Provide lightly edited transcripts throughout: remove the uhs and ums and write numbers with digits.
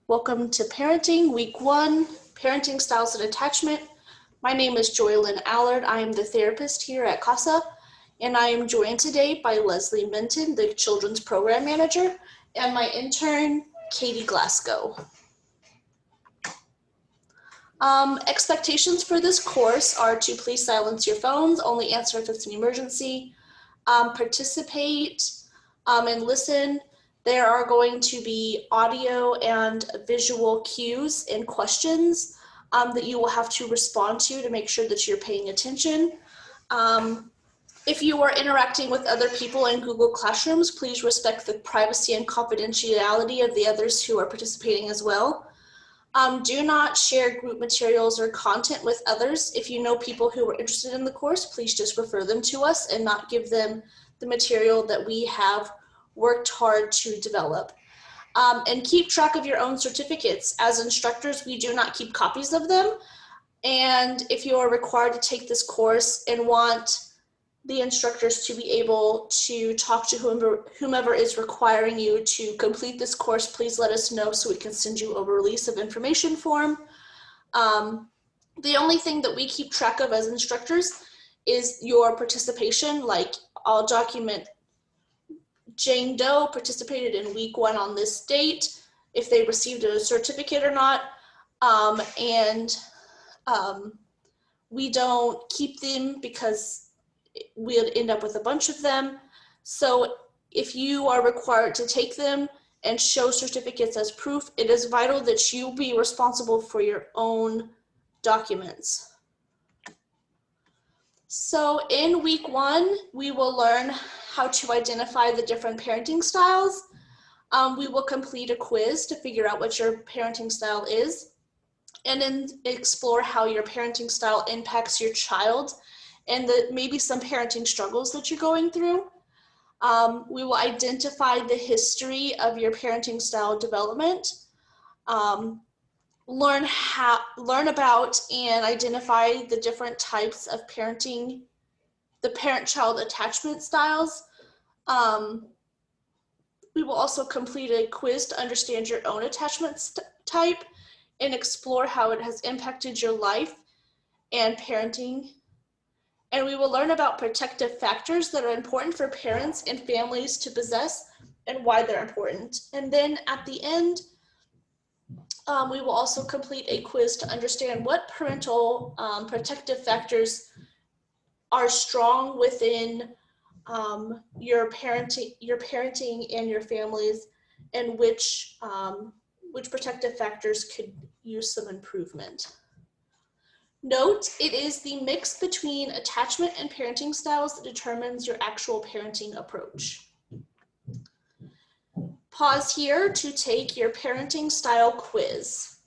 Welcome to Parenting, Week 1, Parenting Styles and Attachment. My name is Joylyn Allard. I am the therapist here at CASA, and I am joined today by Leslie Minton, the Children's Program Manager, and my intern, Katie Glasgow. Expectations for this course are to please silence your phones, only answer if it's an emergency, participate and listen. There are going to be audio and visual cues and questions that you will have to respond to make sure that you're paying attention. If you are interacting with other people in Google Classrooms, please respect the privacy and confidentiality of the others who are participating as well. Do not share group materials or content with others. If you know people who are interested in the course, please just refer them to us and not give them the material that we have worked hard to develop. And keep track of your own certificates. As instructors, we do not keep copies of them. And if you are required to take this course and want the instructors to be able to talk to whomever is requiring you to complete this course, please let us know so we can send you a release of information form. The only thing that we keep track of as instructors is your participation. Like, I'll document Jane Doe participated in week 1 on this date, if they received a certificate or not, we don't keep them because we'll end up with a bunch of them. So if you are required to take them and show certificates as proof, it is vital that you be responsible for your own documents. So in week 1, we will learn how to identify the different parenting styles. We will complete a quiz to figure out what your parenting style is, and then explore how your parenting style impacts your child and maybe some parenting struggles that you're going through. We will identify the history of your parenting style development, learn about and identify the different types of parenting, the parent-child attachment styles. We will also complete a quiz to understand your own attachment type and explore how it has impacted your life and parenting. And we will learn about protective factors that are important for parents and families to possess and why they're important. And then at the end, we will also complete a quiz to understand what parental protective factors are strong within your parenting and your families, and which protective factors could use some improvement. Note, it is the mix between attachment and parenting styles that determines your actual parenting approach. Pause here to take your parenting style quiz.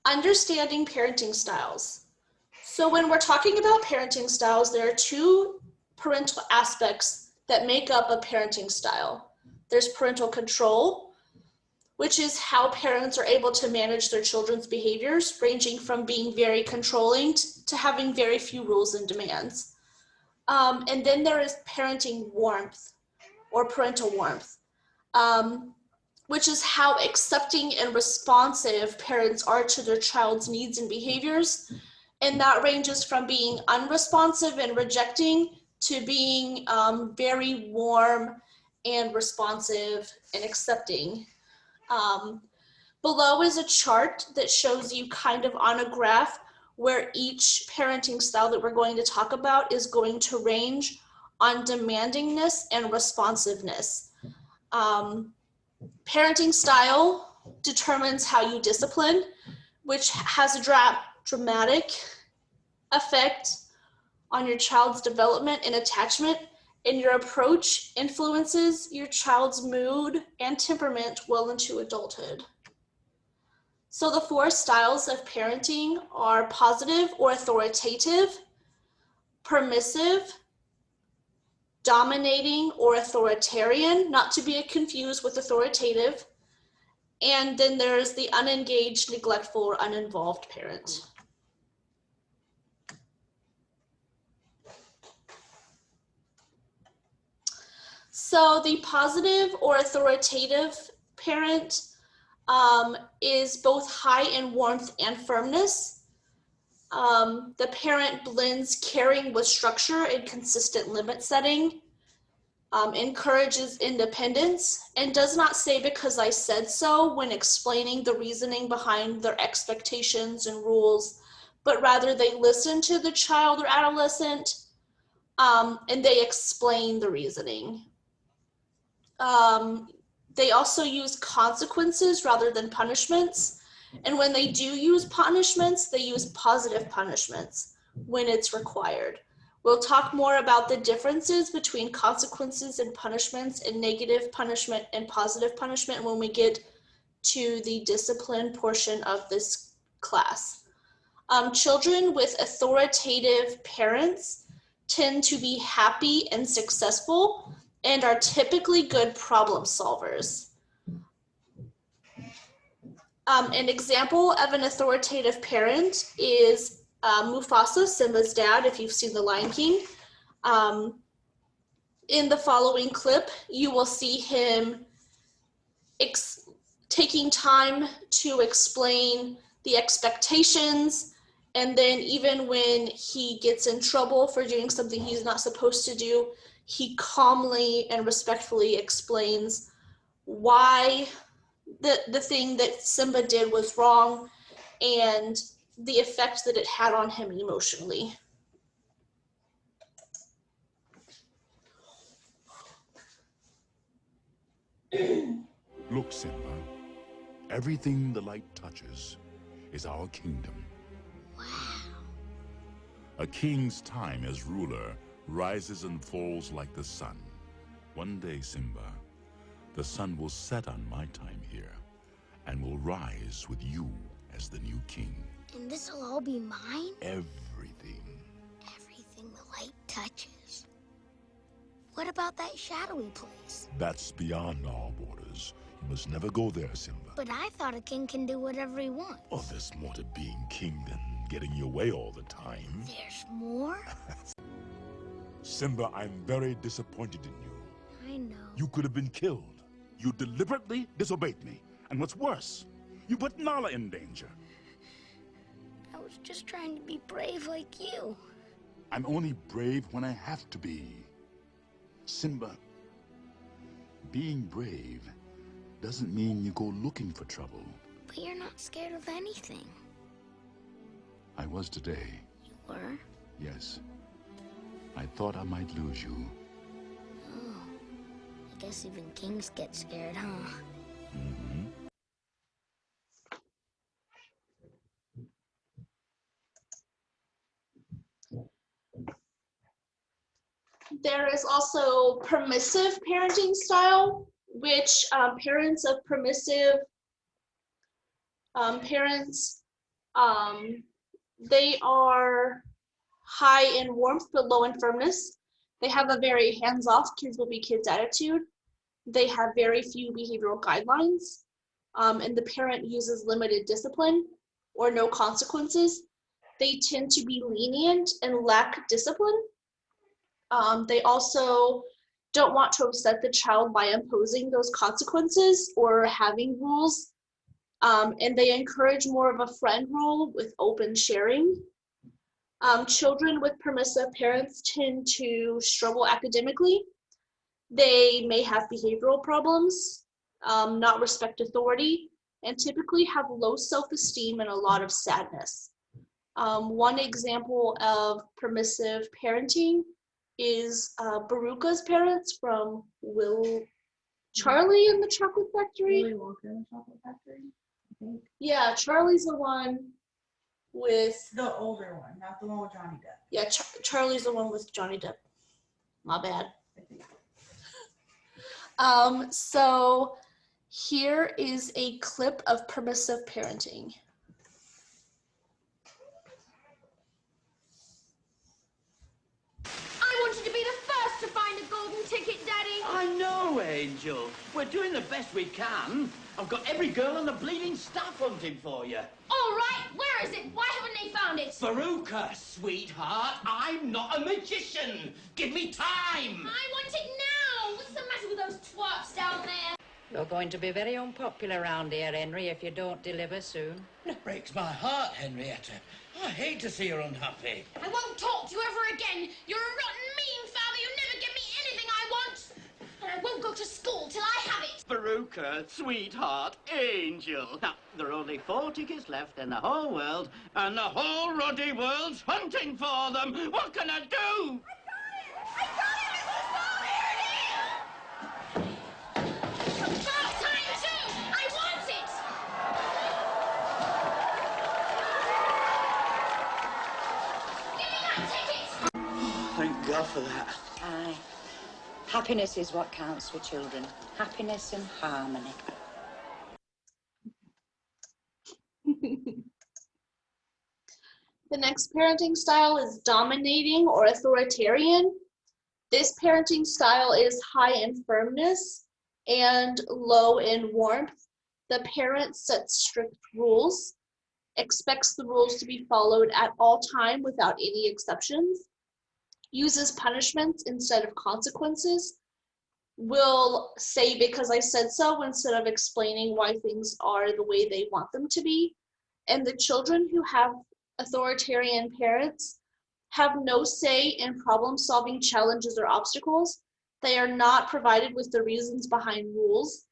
Understanding parenting styles. So when we're talking about parenting styles, there are 2 parental aspects that make up a parenting style. There's parental control, which is how parents are able to manage their children's behaviors, ranging from being very controlling to having very few rules and demands. And then there is parenting warmth, or parental warmth, which is how accepting and responsive parents are to their child's needs and behaviors. And that ranges from being unresponsive and rejecting to being very warm and responsive and accepting. Below is a chart that shows you kind of on a graph where each parenting style that we're going to talk about is going to range on demandingness and responsiveness. Parenting style determines how you discipline, which has a dramatic effect on your child's development and attachment, and your approach influences your child's mood and temperament well into adulthood. So the 4 styles of parenting are positive or authoritative, permissive, dominating or authoritarian, not to be confused with authoritative, and then there's the unengaged, neglectful, or uninvolved parent. So the positive or authoritative parent is both high in warmth and firmness. The parent blends caring with structure and consistent limit setting, encourages independence, and does not say because I said so when explaining the reasoning behind their expectations and rules, but rather they listen to the child or adolescent, and they explain the reasoning. They also use consequences rather than punishments. And when they do use punishments, they use positive punishments when it's required. We'll talk more about the differences between consequences and punishments and negative punishment and positive punishment when we get to the discipline portion of this class. Children with authoritative parents tend to be happy and successful and are typically good problem solvers. An example of an authoritative parent is Mufasa, Simba's dad, if you've seen The Lion King. In the following clip, you will see him taking time to explain the expectations, and then even when he gets in trouble for doing something he's not supposed to do, he calmly and respectfully explains why the thing that Simba did was wrong and the effect that it had on him emotionally. Look, Simba, everything the light touches is our kingdom. Wow. A king's time as ruler rises and falls like the sun. One day, Simba, the sun will set on my time here and will rise with you as the new king. And this'll all be mine? Everything. Everything the light touches. What about that shadowy place? That's beyond our borders. You must never go there, Simba. But I thought a king can do whatever he wants. Oh, there's more to being king than getting your way all the time. There's more? Simba, I'm very disappointed in you. I know. You could have been killed. You deliberately disobeyed me. And what's worse, you put Nala in danger. I was just trying to be brave like you. I'm only brave when I have to be. Simba, being brave doesn't mean you go looking for trouble. But you're not scared of anything. I was today. You were? Yes. I thought I might lose you. Oh. I guess even kings get scared, huh? Mm-hmm. There is also permissive parenting style, which parents of permissive parents, they are high in warmth but low in firmness. They have a very hands-off, kids will be kids attitude. They have very few behavioral guidelines, and the parent uses limited discipline or no consequences. They tend to be lenient and lack discipline. They also don't want to upset the child by imposing those consequences or having rules. And they encourage more of a friend role with open sharing. Children with permissive parents tend to struggle academically. They may have behavioral problems, not respect authority, and typically have low self-esteem and a lot of sadness. One example of permissive parenting is Baruka's parents from Charlie and the Chocolate Factory. Willy Wonka and the Chocolate Factory, I think. Yeah, Charlie's the one with... The older one, not the one with Johnny Depp. Yeah, Charlie's the one with Johnny Depp. My bad. I think. So here is a clip of permissive parenting. I wanted to be the first to find a golden ticket, Daddy. I know, Angel. We're doing the best we can. I've got every girl on the bleeding staff hunting for you. All right, where is it? Why haven't they found it? Baruka, sweetheart, I'm not a magician. Give me time. I want it now. What's the matter with those twats down there? You're going to be very unpopular around here, Henry, if you don't deliver soon. It breaks my heart, Henrietta. I hate to see her unhappy. I won't talk to you ever again. You're a rotten, mean father. You never give me anything I want. And I won't go to school till I have it. Veruca, sweetheart, angel. Now, there are only 4 tickets left in the whole world, and the whole ruddy world's hunting for them. What can I do? I got it, Mrs. Ball. Here it is. About time, too. I want it. Give me that ticket. Thank God for that. Aye. Happiness is what counts for children. Happiness and harmony. The next parenting style is dominating or authoritarian. This parenting style is high in firmness and low in warmth. The parent sets strict rules, expects the rules to be followed at all time without any exceptions, uses punishments instead of consequences, will say because I said so instead of explaining why things are the way they want them to be. And the children who have authoritarian parents have no say in problem-solving challenges or obstacles. They are not provided with the reasons behind rules.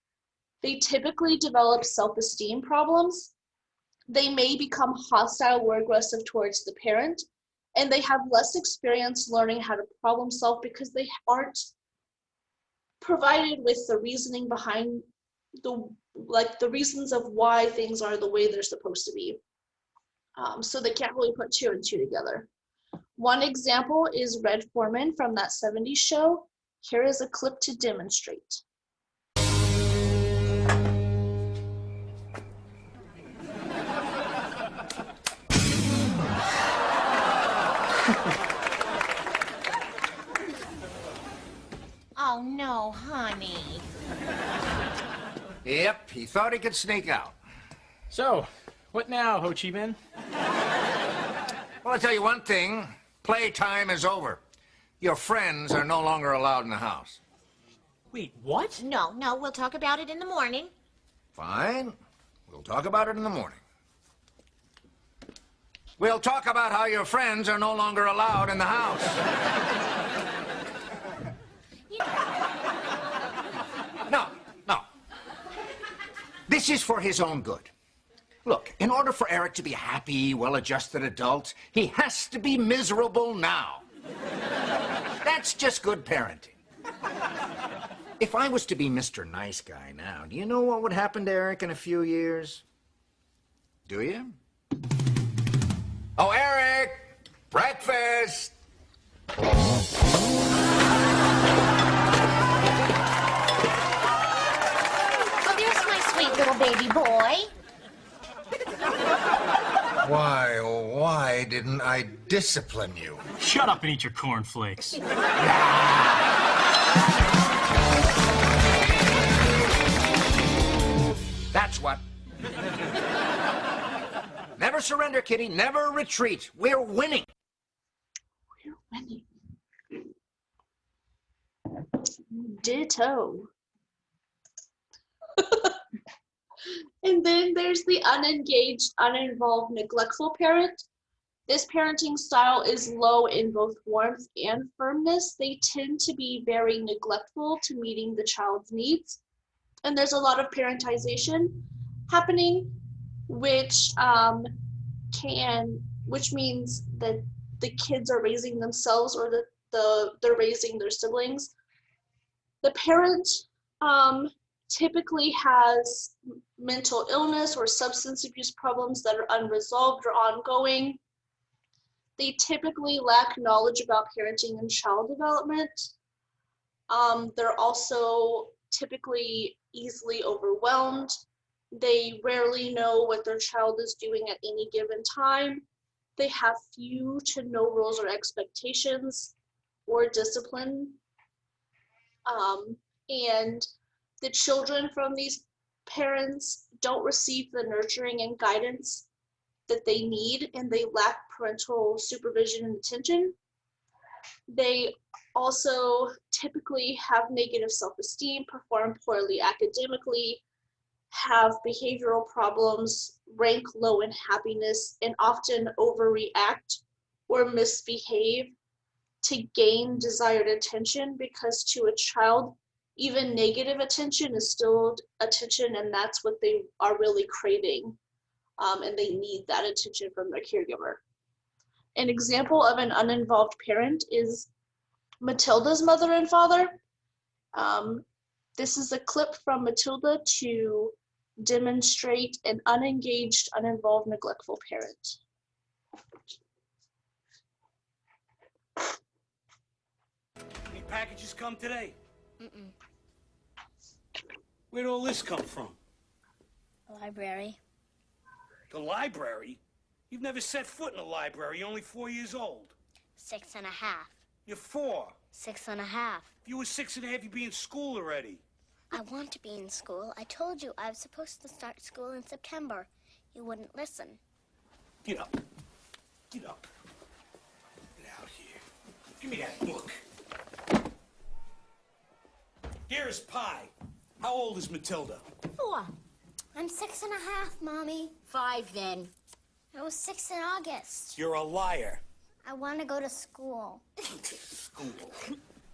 They typically develop self-esteem problems. They may become hostile or aggressive towards the parent, and they have less experience learning how to problem solve because they aren't provided with the reasoning behind the reasons of why things are the way they're supposed to be. So they can't really put 2 and 2 together. One example is Red Foreman from that 70s show. Here is a clip to demonstrate. Oh, no, honey. Yep, he thought he could sneak out. So, what now, Ho Chi Minh? Well, I'll tell you one thing. Playtime is over. Your friends are no longer allowed in the house. Wait, what? No, we'll talk about it in the morning. Fine. We'll talk about it in the morning. We'll talk about how your friends are no longer allowed in the house. No. This is for his own good. Look, in order for Eric to be a happy, well-adjusted adult, he has to be miserable now. That's just good parenting. If I was to be Mr. Nice Guy now, do you know what would happen to Eric in a few years? Do you? Oh, Eric! Breakfast! Oh, there's my sweet little baby boy. Why didn't I discipline you? Shut up and eat your cornflakes. That's what. Never surrender, Kitty. Never retreat. We're winning. We're winning. Ditto. And then there's the unengaged, uninvolved, neglectful parent. This parenting style is low in both warmth and firmness. They tend to be very neglectful to meeting the child's needs. And there's a lot of parentization happening, which means that the kids are raising themselves or that they're raising their siblings. The parent typically has mental illness or substance abuse problems that are unresolved or ongoing. They typically lack knowledge about parenting and child development. They're also typically easily overwhelmed. They rarely know what their child is doing at any given time. They have few to no rules or expectations or discipline. And the children from these parents don't receive the nurturing and guidance that they need, and they lack parental supervision and attention. They also typically have negative self-esteem, perform poorly academically, have behavioral problems, rank low in happiness, and often overreact or misbehave to gain desired attention, because to a child, even negative attention is still attention, and that's what they are really craving, and they need that attention from their caregiver. An example of an uninvolved parent is Matilda's mother and father. This is a clip from Matilda to demonstrate an unengaged, uninvolved, neglectful parent. Any packages come today? Where'd all this come from? The library. The library? You've never set foot in a library. You're only 4 years old. 6.5. You're 4. 6.5. If you were 6.5, you'd be in school already. I want to be in school. I told you I was supposed to start school in September. You wouldn't listen. Get up. Get up. Get out here. Give me that book. Dearest Pie, how old is Matilda? 4. I'm 6.5, Mommy. 5 then. I was 6 in August. You're a liar. I want to go to school. School.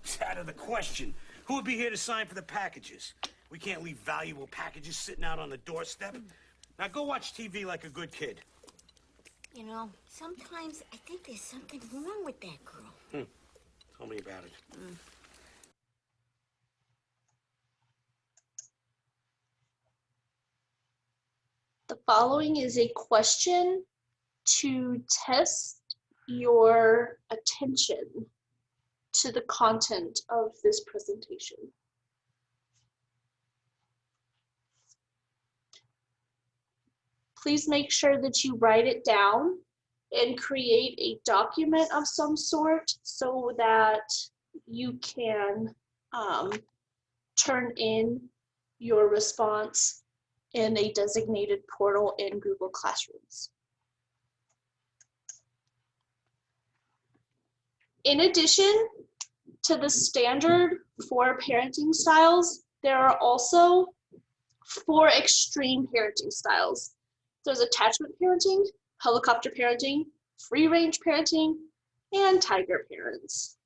It's out of the question. Who would be here to sign for the packages? We can't leave valuable packages sitting out on the doorstep. Now go watch TV like a good kid. You know, sometimes I think there's something wrong with that girl. Tell me about it. The following is a question to test your attention to the content of this presentation. Please make sure that you write it down and create a document of some sort so that you can turn in your response in a designated portal in Google Classrooms. In addition to the standard 4 parenting styles, there are also 4 extreme parenting styles. There's attachment parenting, helicopter parenting, free-range parenting, and tiger parents,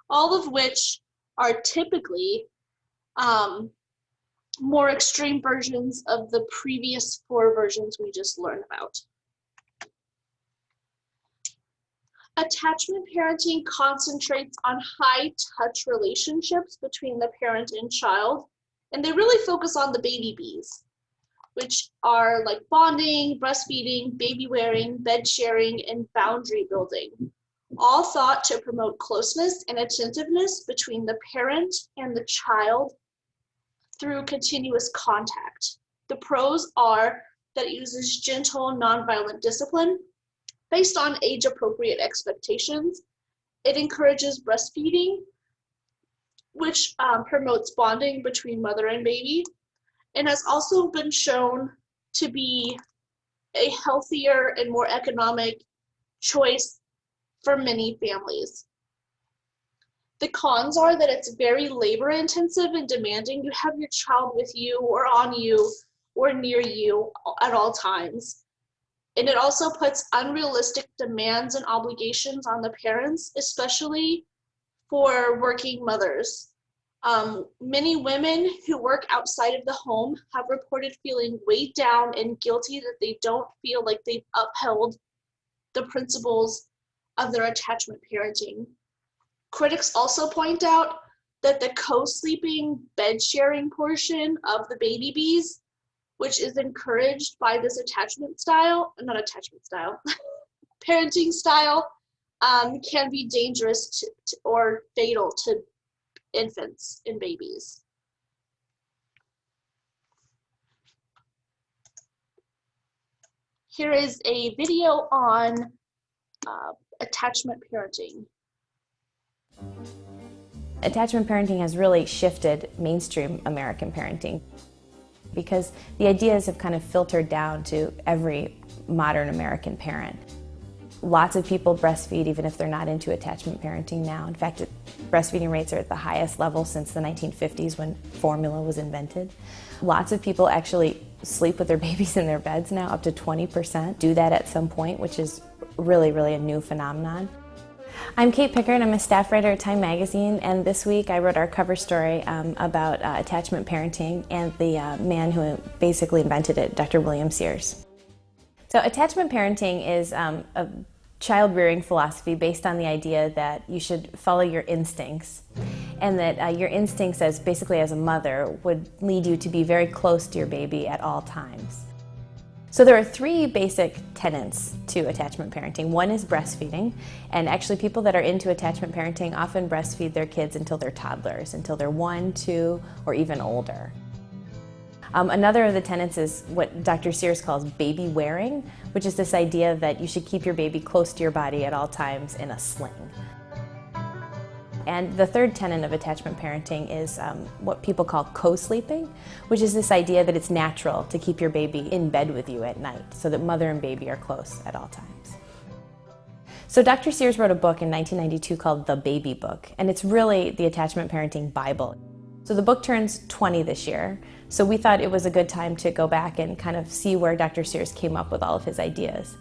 all of which are typically more extreme versions of the previous 4 versions we just learned about. Attachment parenting concentrates on high-touch relationships between the parent and child, and they really focus on the baby Bs, which are like bonding, breastfeeding, baby wearing, bed sharing, and boundary building, all thought to promote closeness and attentiveness between the parent and the child through continuous contact. The pros are that it uses gentle, nonviolent discipline based on age-appropriate expectations. It encourages breastfeeding, which promotes bonding between mother and baby, and has also been shown to be a healthier and more economic choice for many families. The cons are that it's very labor intensive and demanding. You have your child with you or on you or near you at all times. And it also puts unrealistic demands and obligations on the parents, especially for working mothers. Many women who work outside of the home have reported feeling weighed down and guilty that they don't feel like they've upheld the principles of their attachment parenting. Critics also point out that the co-sleeping bed sharing portion of the baby Bs, which is encouraged by this parenting style, can be dangerous or fatal to infants and babies. Here is a video on attachment parenting. Attachment parenting has really shifted mainstream American parenting because the ideas have kind of filtered down to every modern American parent. Lots of people breastfeed even if they're not into attachment parenting now. In fact, breastfeeding rates are at the highest level since the 1950s when formula was invented. Lots of people actually sleep with their babies in their beds now, up to 20% do that at some point, which is really, really a new phenomenon. I'm Kate Pickard. I'm a staff writer at Time Magazine, and this week I wrote our cover story about attachment parenting and the man who basically invented it, Dr. William Sears. So attachment parenting is a child-rearing philosophy based on the idea that you should follow your instincts, and that your instincts as basically as a mother would lead you to be very close to your baby at all times. So there are three basic tenets to attachment parenting. One is breastfeeding, and actually people that are into attachment parenting often breastfeed their kids until they're toddlers, until they're 1, 2, or even older. Another of the tenets is what Dr. Sears calls baby wearing, which is this idea that you should keep your baby close to your body at all times in a sling. And the third tenet of attachment parenting is what people call co-sleeping, which is this idea that it's natural to keep your baby in bed with you at night so that mother and baby are close at all times. So Dr. Sears wrote a book in 1992 called The Baby Book, and it's really the attachment parenting Bible. So the book turns 20 this year, so we thought it was a good time to go back and kind of see where Dr. Sears came up with all of his ideas.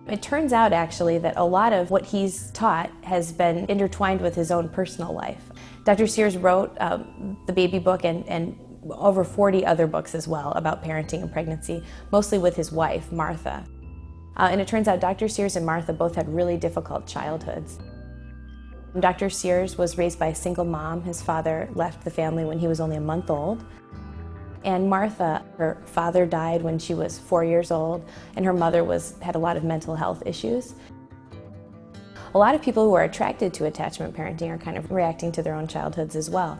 It turns out actually that a lot of what he's taught has been intertwined with his own personal life. Dr. Sears wrote the Baby Book and over 40 other books as well about parenting and pregnancy, mostly with his wife, Martha. And it turns out Dr. Sears and Martha both had really difficult childhoods. Dr. Sears was raised by a single mom. His father left the family when he was only a month old. And Martha, her father died when she was 4 years old, and her mother had a lot of mental health issues. A lot of people who are attracted to attachment parenting are kind of reacting to their own childhoods as well.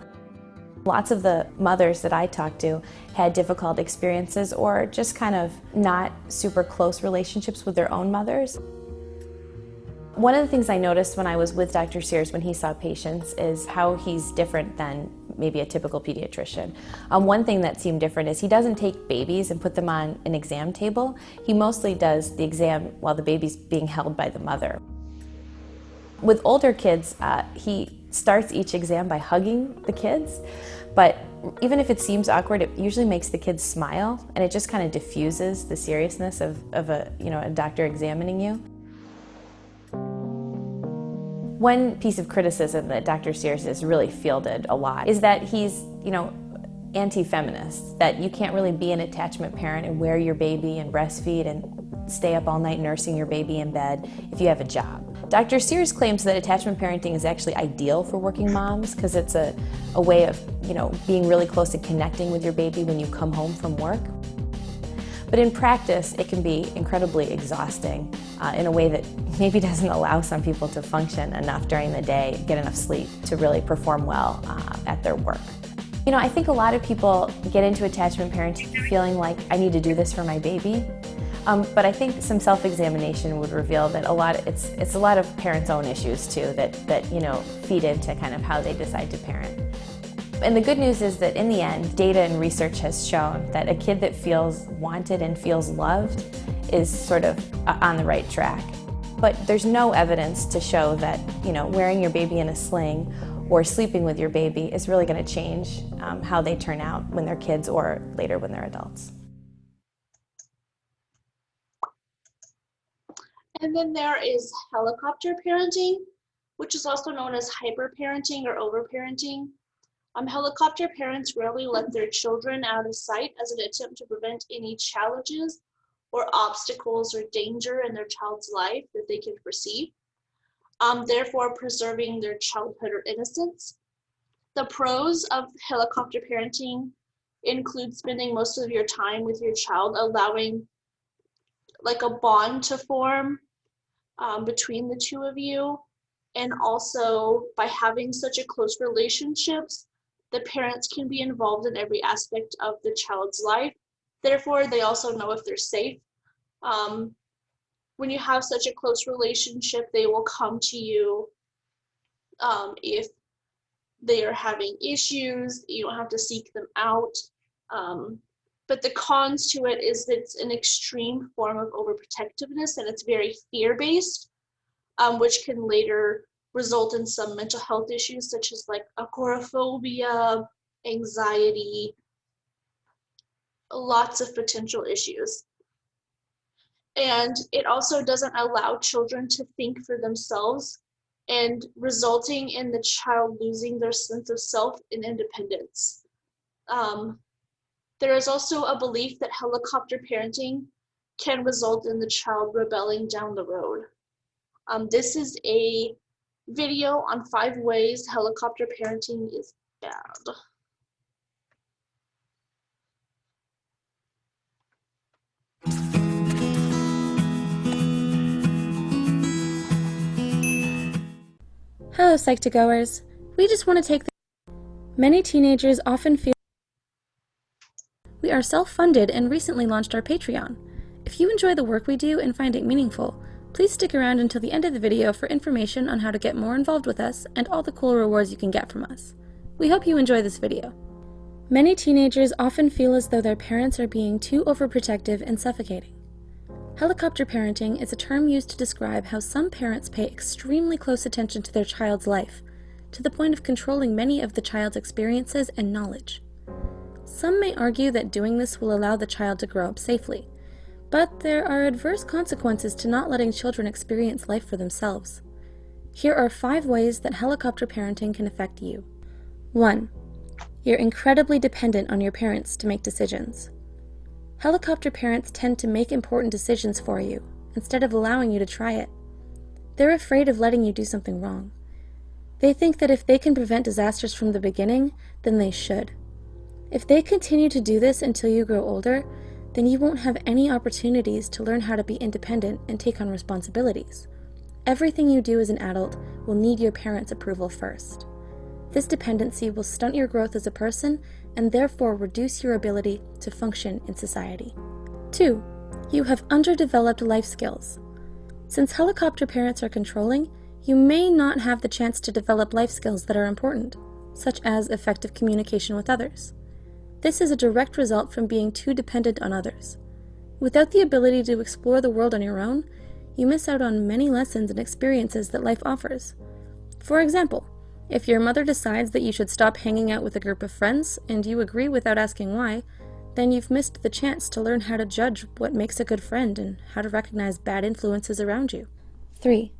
Lots of the mothers that I talked to had difficult experiences or just kind of not super close relationships with their own mothers. One of the things I noticed when I was with Dr. Sears when he saw patients is how he's different than maybe a typical pediatrician. One thing that seemed different is he doesn't take babies and put them on an exam table. He mostly does the exam while the baby's being held by the mother. With older kids, he starts each exam by hugging the kids, but even if it seems awkward, it usually makes the kids smile, and it just kind of diffuses the seriousness of a doctor examining you. One piece of criticism that Dr. Sears has really fielded a lot is that he's, anti-feminist, that you can't really be an attachment parent and wear your baby and breastfeed and stay up all night nursing your baby in bed if you have a job. Dr. Sears claims that attachment parenting is actually ideal for working moms because it's a way of, being really close and connecting with your baby when you come home from work. But in practice, it can be incredibly exhausting in a way that maybe doesn't allow some people to function enough during the day, get enough sleep to really perform well at their work. I think a lot of people get into attachment parenting feeling like I need to do this for my baby. But I think some self-examination would reveal that it's a lot of parents' own issues too that feed into kind of how they decide to parent. And the good news is that in the end, data and research has shown that a kid that feels wanted and feels loved is sort of on the right track. But there's no evidence to show that, wearing your baby in a sling or sleeping with your baby is really going to change how they turn out when they're kids or later when they're adults. And then there is helicopter parenting, which is also known as hyperparenting or overparenting. Helicopter parents rarely let their children out of sight as an attempt to prevent any challenges or obstacles or danger in their child's life that they can perceive, therefore preserving their childhood or innocence. The pros of helicopter parenting include spending most of your time with your child, allowing like a bond to form between the two of you, and also by having such a close relationships, the parents can be involved in every aspect of the child's life. Therefore, they also know if they're safe. When you have such a close relationship, they will come to you if they are having issues. You don't have to seek them out. But the cons to it is that it's an extreme form of overprotectiveness, and it's very fear-based, which can later result in some mental health issues such as like agoraphobia, anxiety, lots of potential issues. And it also doesn't allow children to think for themselves, and resulting in the child losing their sense of self and independence. There is also a belief that helicopter parenting can result in the child rebelling down the road. This is a video on 5 ways helicopter parenting is bad. Hello, Psych2Goers. We just want to take Many teenagers often feel we are self-funded and recently launched our Patreon. If you enjoy the work we do and find it meaningful, please stick around until the end of the video for information on how to get more involved with us and all the cool rewards you can get from us. We hope you enjoy this video. Many teenagers often feel as though their parents are being too overprotective and suffocating. Helicopter parenting is a term used to describe how some parents pay extremely close attention to their child's life, to the point of controlling many of the child's experiences and knowledge. Some may argue that doing this will allow the child to grow up safely, but there are adverse consequences to not letting children experience life for themselves. Here are 5 ways that helicopter parenting can affect you. 1. You're incredibly dependent on your parents to make decisions. Helicopter parents tend to make important decisions for you, instead of allowing you to try it. They're afraid of letting you do something wrong. They think that if they can prevent disasters from the beginning, then they should. If they continue to do this until you grow older, then you won't have any opportunities to learn how to be independent and take on responsibilities. Everything you do as an adult will need your parents' approval first. This dependency will stunt your growth as a person and therefore reduce your ability to function in society. 2. You have underdeveloped life skills. Since helicopter parents are controlling, you may not have the chance to develop life skills that are important, such as effective communication with others. This is a direct result from being too dependent on others. Without the ability to explore the world on your own, you miss out on many lessons and experiences that life offers. For example, if your mother decides that you should stop hanging out with a group of friends and you agree without asking why, then you've missed the chance to learn how to judge what makes a good friend and how to recognize bad influences around you. 3.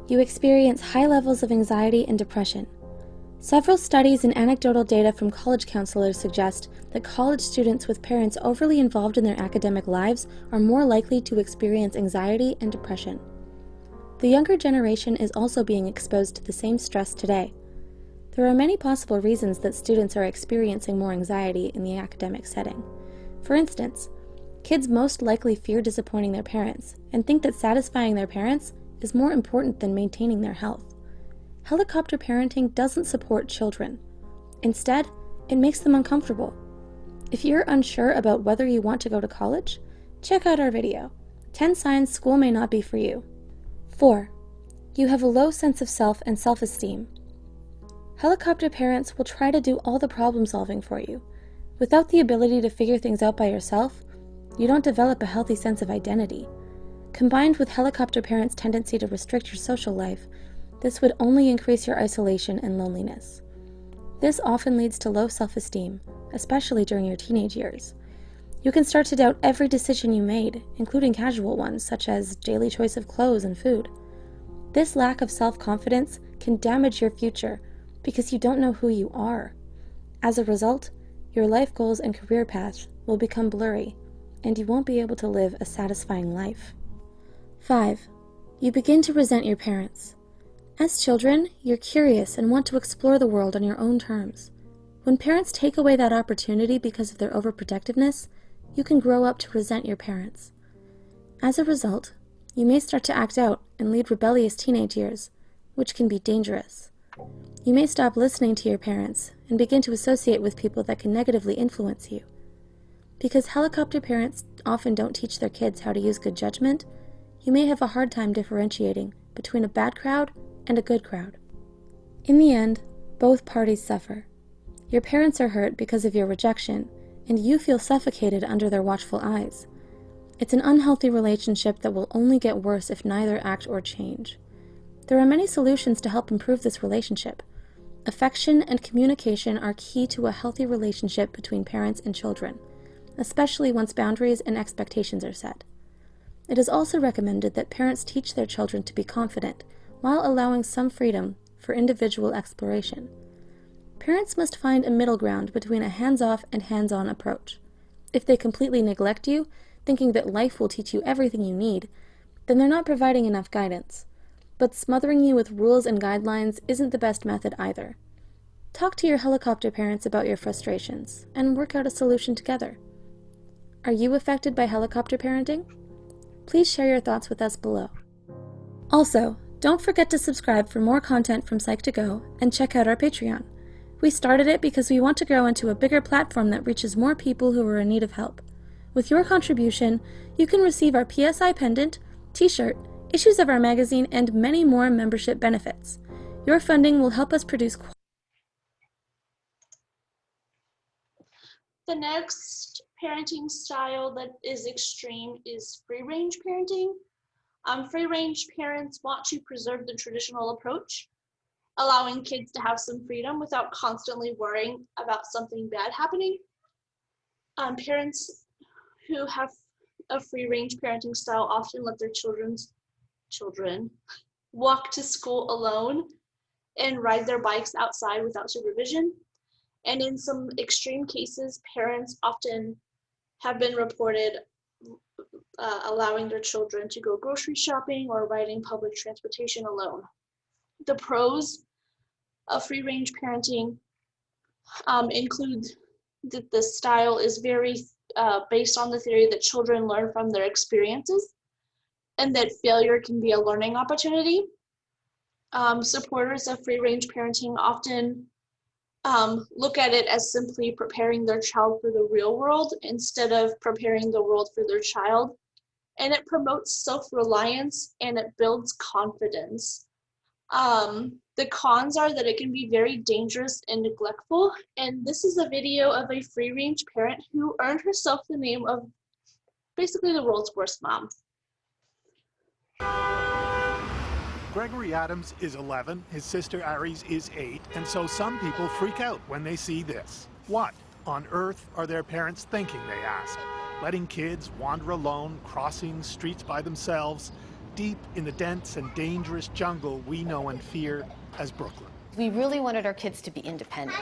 You experience high levels of anxiety and depression. Several studies and anecdotal data from college counselors suggest that college students with parents overly involved in their academic lives are more likely to experience anxiety and depression. The younger generation is also being exposed to the same stress today. There are many possible reasons that students are experiencing more anxiety in the academic setting. For instance, kids most likely fear disappointing their parents and think that satisfying their parents is more important than maintaining their health. Helicopter parenting doesn't support children. Instead, it makes them uncomfortable. If you're unsure about whether you want to go to college, check out our video, 10 Signs School May Not Be For You. 4. You have a low sense of self and self-esteem. Helicopter parents will try to do all the problem solving for you. Without the ability to figure things out by yourself, you don't develop a healthy sense of identity. Combined with helicopter parents' tendency to restrict your social life, this would only increase your isolation and loneliness. This often leads to low self-esteem, especially during your teenage years. You can start to doubt every decision you made, including casual ones such as daily choice of clothes and food. This lack of self-confidence can damage your future because you don't know who you are. As a result, your life goals and career path will become blurry, and you won't be able to live a satisfying life. 5. You begin to resent your parents. As children, you're curious and want to explore the world on your own terms. When parents take away that opportunity because of their overprotectiveness, you can grow up to resent your parents. As a result, you may start to act out and lead rebellious teenage years, which can be dangerous. You may stop listening to your parents and begin to associate with people that can negatively influence you. Because helicopter parents often don't teach their kids how to use good judgment, you may have a hard time differentiating between a bad crowd and a good crowd. In the end, both parties suffer. Your parents are hurt because of your rejection, and you feel suffocated under their watchful eyes. It's an unhealthy relationship that will only get worse if neither act or change. There are many solutions to help improve this relationship. Affection and communication are key to a healthy relationship between parents and children, especially once boundaries and expectations are set. It is also recommended that parents teach their children to be confident while allowing some freedom for individual exploration. Parents must find a middle ground between a hands-off and hands-on approach. If they completely neglect you, thinking that life will teach you everything you need, then they're not providing enough guidance. But smothering you with rules and guidelines isn't the best method either. Talk to your helicopter parents about your frustrations and work out a solution together. Are you affected by helicopter parenting? Please share your thoughts with us below. Also, don't forget to subscribe for more content from Psych2Go and check out our Patreon. We started it because we want to grow into a bigger platform that reaches more people who are in need of help. With your contribution, you can receive our PSI pendant, t-shirt, issues of our magazine, and many more membership benefits. Your funding will help us produce The next parenting style that is extreme is free-range parenting. Free-range parents want to preserve the traditional approach, allowing kids to have some freedom without constantly worrying about something bad happening. Parents who have a free-range parenting style often let their children walk to school alone and ride their bikes outside without supervision. And in some extreme cases, parents often have been reported allowing their children to go grocery shopping or riding public transportation alone. The pros of free-range parenting include that the style is very based on the theory that children learn from their experiences and that failure can be a learning opportunity. Supporters of free-range parenting often look at it as simply preparing their child for the real world instead of preparing the world for their child. And it promotes self-reliance and it builds confidence. The cons are that it can be very dangerous and neglectful. And this is a video of a free-range parent who earned herself the name of basically the world's worst mom. Gregory Adams is 11, his sister Aries is 8, and so some people freak out when they see this. What on earth are their parents thinking, they ask? Letting kids wander alone, crossing streets by themselves, deep in the dense and dangerous jungle we know and fear as Brooklyn. We really wanted our kids to be independent.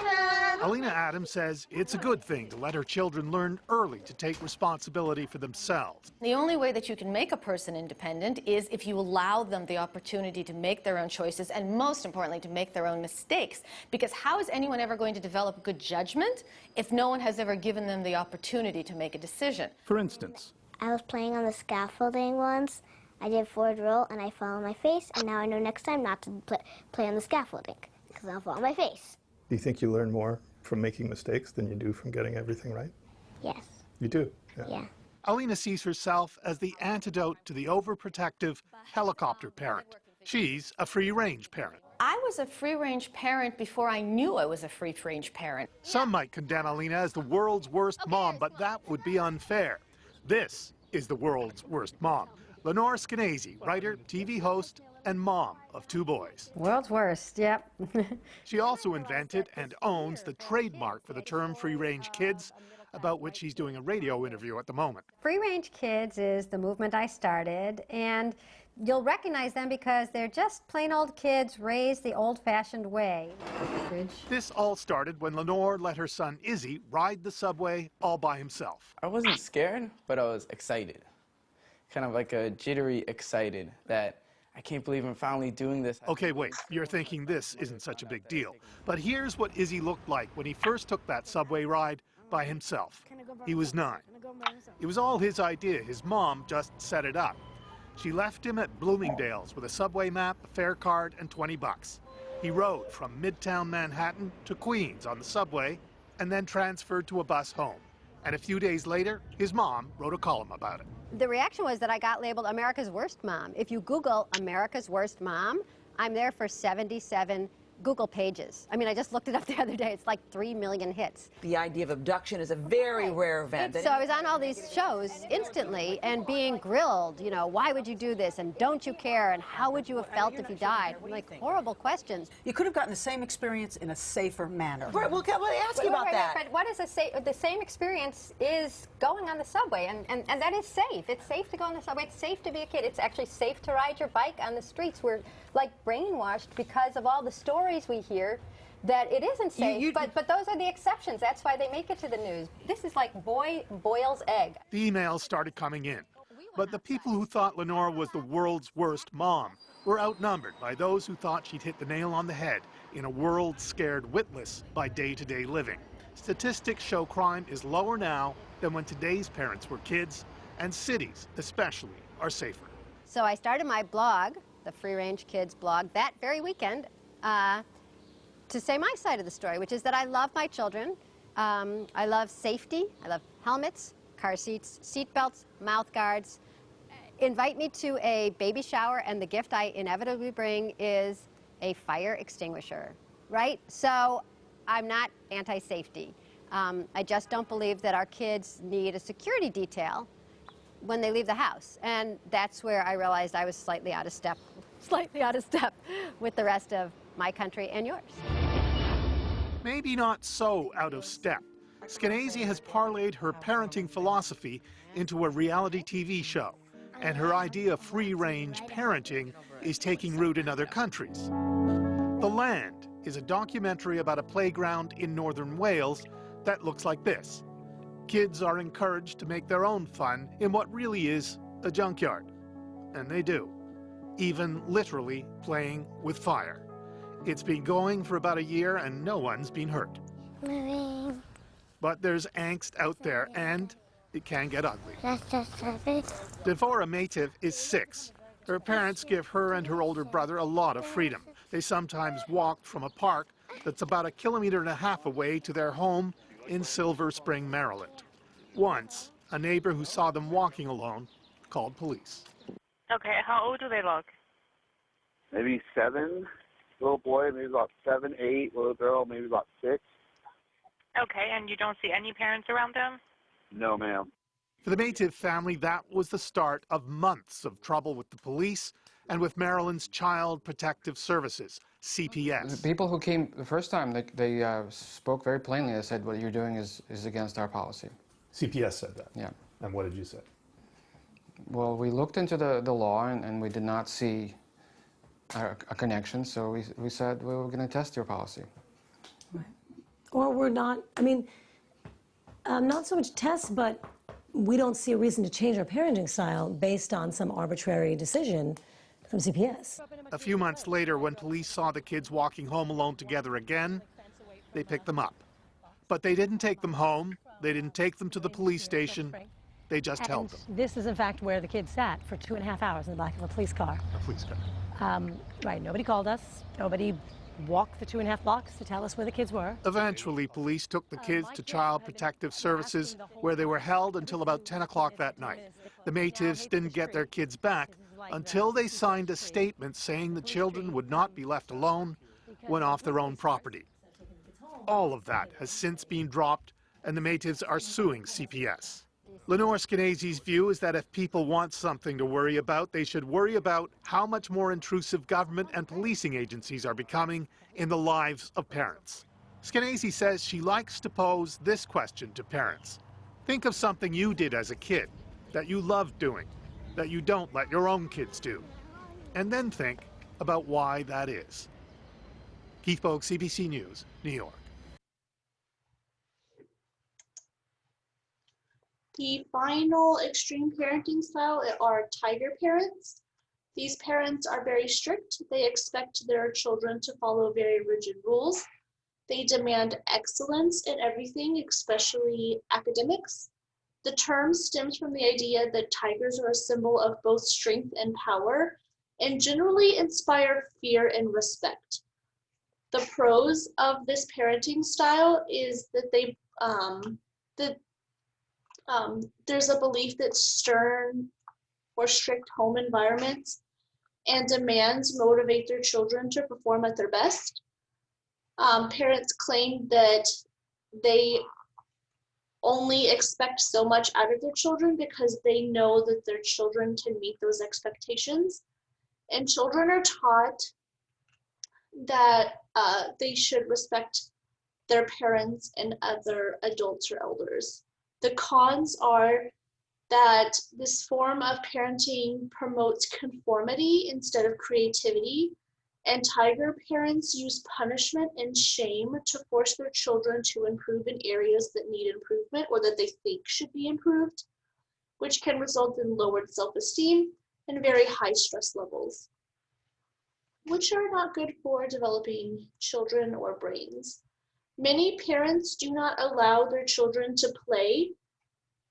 Alina Adams says it's a good thing to let her children learn early to take responsibility for themselves. The only way that you can make a person independent is if you allow them the opportunity to make their own choices and, most importantly, to make their own mistakes. Because how is anyone ever going to develop good judgment if no one has ever given them the opportunity to make a decision? For instance, I was playing on the scaffolding once. I did forward roll and I fell on my face, and now I know next time not to play on the scaffolding because I'll fall on my face. Do you think you learn more from making mistakes than you do from getting everything right? Yes. You do? Yeah. Alina sees herself as the antidote to the overprotective helicopter parent. She's a free-range parent. I was a free-range parent before I knew I was a free-range parent. Some might condemn Alina as the world's worst mom, but that would be unfair. This is the world's worst mom. Lenore Skenazy, writer, TV host, and mom of 2 boys. World's worst, yep. She also invented and owns the trademark for the term free-range kids, about which she's doing a radio interview at the moment. Free-range kids is the movement I started, and you'll recognize them because they're just plain old kids raised the old-fashioned way. This all started when Lenore let her son Izzy ride the subway all by himself. I wasn't scared, but I was excited. Kind of like a jittery excited that I can't believe I'm finally doing this. Okay, wait, you're thinking this isn't such a big deal. But here's what Izzy looked like when he first took that subway ride by himself. He was 9. It was all his idea. His mom just set it up. She left him at Bloomingdale's with a subway map, a fare card, and 20 bucks. He rode from Midtown Manhattan to Queens on the subway and then transferred to a bus home. And a few days later, his mom wrote a column about it. The reaction was that I got labeled America's Worst Mom. If you Google America's Worst Mom, I'm there for 77 Google pages. I mean, I just looked it up the other day. It's like 3 million hits. The idea of abduction is a very rare event. So I was on all these shows instantly and being grilled, you know, why would you do this? And don't you care? And how would you have felt if you died? Like horrible questions. You could have gotten the same experience in a safer manner. Right, well, let me ask you about that. But what is the same experience is going on the subway, and that is safe. It's safe to go on the subway. It's safe to be a kid. It's actually safe to ride your bike on the streets. We're like brainwashed because of all the stories we hear that it isn't safe, but those are the exceptions. That's why they make it to the news. This is like Boyle's egg. The emails started coming in, but the people who thought Lenore was the world's worst mom were outnumbered by those who thought she'd hit the nail on the head in a world scared witless by day-to-day living. Statistics show crime is lower now than when today's parents were kids, and cities, especially, are safer. So I started my blog, the Free Range Kids blog, that very weekend, to say my side of the story, which is that I love my children. I love safety. I love helmets, car seats, seat belts, mouth guards. Invite me to a baby shower, and the gift I inevitably bring is a fire extinguisher, right? So I'm not anti-safety. I just don't believe that our kids need a security detail when they leave the house. And that's where I realized I was slightly out of step with the rest of my country and yours. Maybe not so out of step. Skenazy has parlayed her parenting philosophy into a reality TV show, and her idea of free-range parenting is taking root in other countries. The Land is a documentary about a playground in northern Wales that looks like this. Kids are encouraged to make their own fun in what really is a junkyard. And they do, even literally playing with fire. It's been going for about a year and no one's been hurt. Moving. But there's angst out there and it can get ugly. Devora Mativ is 6. Her parents give her and her older brother a lot of freedom. They sometimes walk from a park that's about 1.5 kilometers away to their home in Silver Spring, Maryland. Once, a neighbor who saw them walking alone called police. Okay, how old do they look? Maybe 7. Little boy, maybe about 7, 8. Little girl, maybe about 6. Okay, and you don't see any parents around them? No, ma'am. For the Mativ family, that was the start of months of trouble with the police and with Maryland's Child Protective Services, CPS. The people who came the first time, they spoke very plainly. They said, what you're doing is against our policy. CPS said that? Yeah. And what did you say? Well, we looked into the law, and we did not see a connection, so we said, well, we're going to test your policy. Right. Or we're not, I mean, not so much tests, but we don't see a reason to change our parenting style based on some arbitrary decision from CPS. A few months later, when police saw the kids walking home alone together again, they picked them up. But they didn't take them home. They didn't take them to the police station. They just held them. This is, in fact, where the kids sat for 2.5 hours in the back of a police car. A police car. Right, nobody called us. Nobody walked the 2.5 blocks to tell us where the kids were. Eventually, police took the kids to Child Protective Services, where they were held until about 10 o'clock that night. The Mativs didn't get their kids back until they signed a statement saying the children would not be left alone when off their own property. All of that has since been dropped, and the Mativs are suing CPS. Lenore Skenazy's view is that if people want something to worry about, they should worry about how much more intrusive government and policing agencies are becoming in the lives of parents. Skenazy says she likes to pose this question to parents. Think of something you did as a kid, that you loved doing, that you don't let your own kids do. And then think about why that is. Keith Bogue, CBC News, New York. The final extreme parenting style are tiger parents. These parents are very strict. They expect their children to follow very rigid rules. They demand excellence in everything, especially academics. The term stems from the idea that tigers are a symbol of both strength and power, and generally inspire fear and respect. The pros of this parenting style is that there's a belief that stern or strict home environments and demands motivate their children to perform at their best. Parents claim that they only expect so much out of their children because they know that their children can meet those expectations. And children are taught that they should respect their parents and other adults or elders. The cons are that this form of parenting promotes conformity instead of creativity, and tiger parents use punishment and shame to force their children to improve in areas that need improvement or that they think should be improved, which can result in lowered self-esteem and very high stress levels, which are not good for developing children or brains. Many parents do not allow their children to play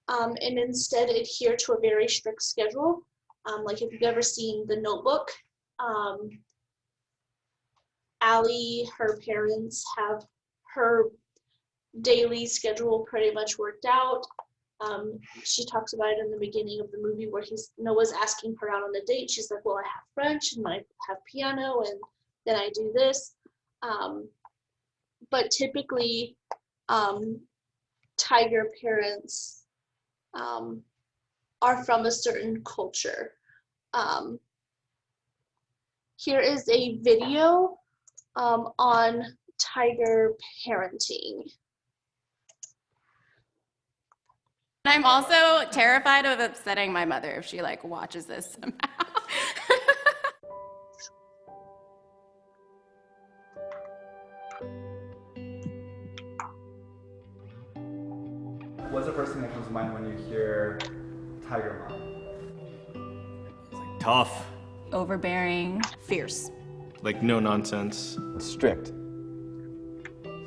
and instead adhere to a very strict schedule. Like if you've ever seen The Notebook, Allie, her parents have her daily schedule pretty much worked out. She talks about it in the beginning of the movie where Noah's asking her out on a date. She's like, well, I have French and I have piano and then I do this. But typically, tiger parents are from a certain culture. Here is a video on tiger parenting. I'm also terrified of upsetting my mother if she like watches this somehow. What's the first thing that comes to mind when you hear tiger mom? Tough. Overbearing, fierce. Like no nonsense. Strict.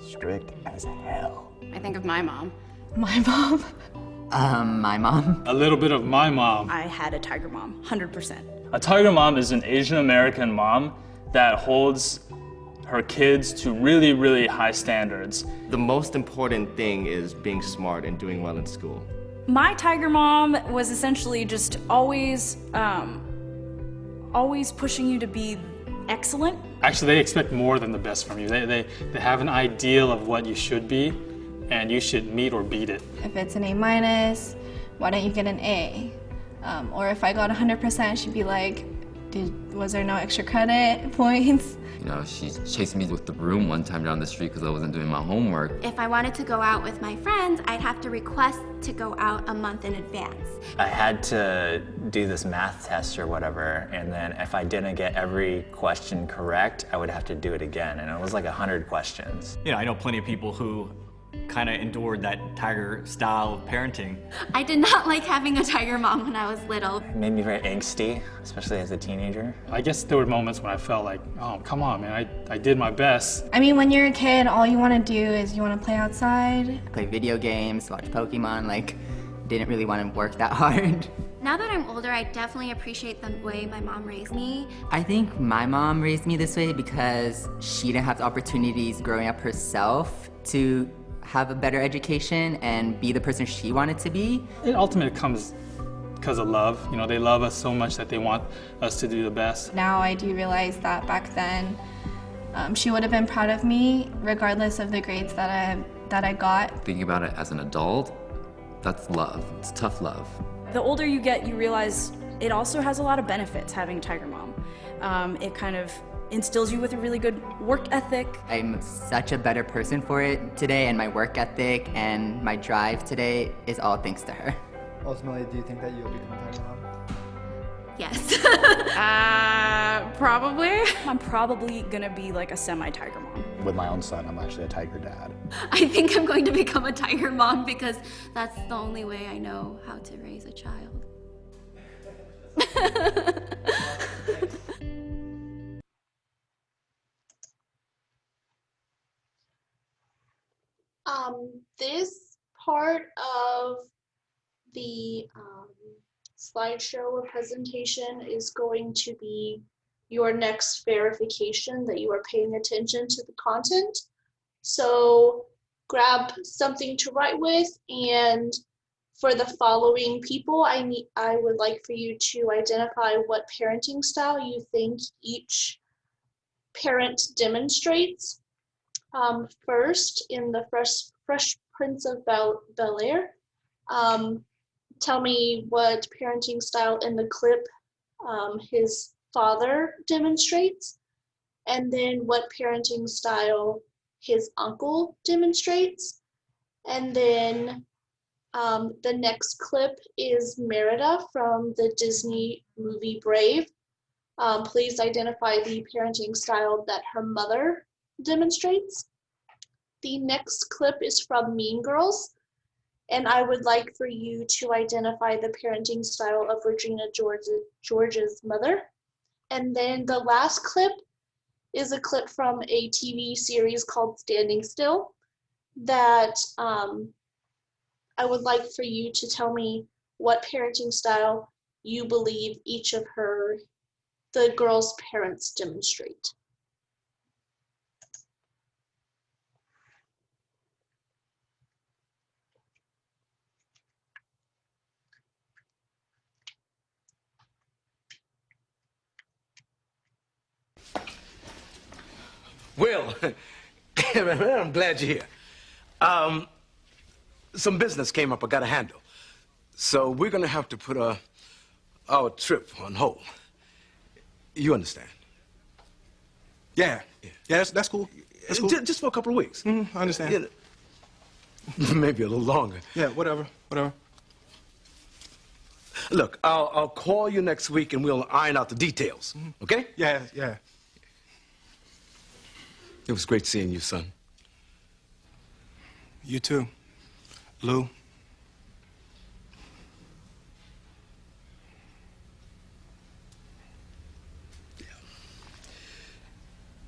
Strict as hell. I think of my mom. My mom? My mom? A little bit of my mom. I had a tiger mom, 100%. A tiger mom is an Asian American mom that holds her kids to really, really high standards. The most important thing is being smart and doing well in school. My tiger mom was essentially just always pushing you to be excellent. Actually, they expect more than the best from you. They have an ideal of what you should be, and you should meet or beat it. If it's an A-, why don't you get an A? Or if I got 100%, she'd be like, was there no extra credit points? You know, she chased me with the broom one time down the street because I wasn't doing my homework. If I wanted to go out with my friends, I'd have to request to go out a month in advance. I had to do this math test or whatever, and then if I didn't get every question correct, I would have to do it again, and it was like 100 questions. You know, I know plenty of people who kind of endured that tiger style of parenting. I did not like having a tiger mom when I was little. It made me very angsty, especially as a teenager. I guess there were moments when I felt like, oh, come on, man, I did my best. I mean, when you're a kid, all you want to do is you want to play outside. Play video games, watch Pokemon, like, didn't really want to work that hard. Now that I'm older, I definitely appreciate the way my mom raised me. I think my mom raised me this way because she didn't have the opportunities growing up herself to have a better education and be the person she wanted to be. It ultimately comes because of love. You know, they love us so much that they want us to do the best. Now I do realize that back then, she would have been proud of me regardless of the grades that I got. Thinking about it as an adult, that's love. It's tough love. The older you get, you realize it also has a lot of benefits having a tiger mom. It kind of instills you with a really good work ethic. I'm such a better person for it today, and my work ethic and my drive today is all thanks to her. Ultimately, do you think that you'll become a tiger mom? Yes. Probably. I'm probably gonna be like a semi-tiger mom. With my own son, I'm actually a tiger dad. I think I'm going to become a tiger mom because that's the only way I know how to raise a child. This part of the slideshow or presentation is going to be your next verification that you are paying attention to the content. So grab something to write with, and for the following people, I would like for you to identify what parenting style you think each parent demonstrates. First, in the Fresh Prince of Bel-Air, tell me what parenting style in the clip his father demonstrates, and then what parenting style his uncle demonstrates. And then the next clip is Merida from the Disney movie Brave. Please identify the parenting style that her mother demonstrates. The next clip is from Mean Girls, and I would like for you to identify the parenting style of Regina George's mother. And then the last clip is a clip from a TV series called Standing Still that I would like for you to tell me what parenting style you believe each of the girls' parents demonstrate. Will, I'm glad you're here. Some business came up I gotta handle. So we're gonna have to put our trip on hold. You understand? Yeah, that's cool. That's cool. Just for a couple of weeks. I understand. Yeah, maybe a little longer. Yeah, whatever. Look, I'll call you next week and we'll iron out the details. Okay? Yeah. It was great seeing you, son. You too, Lou.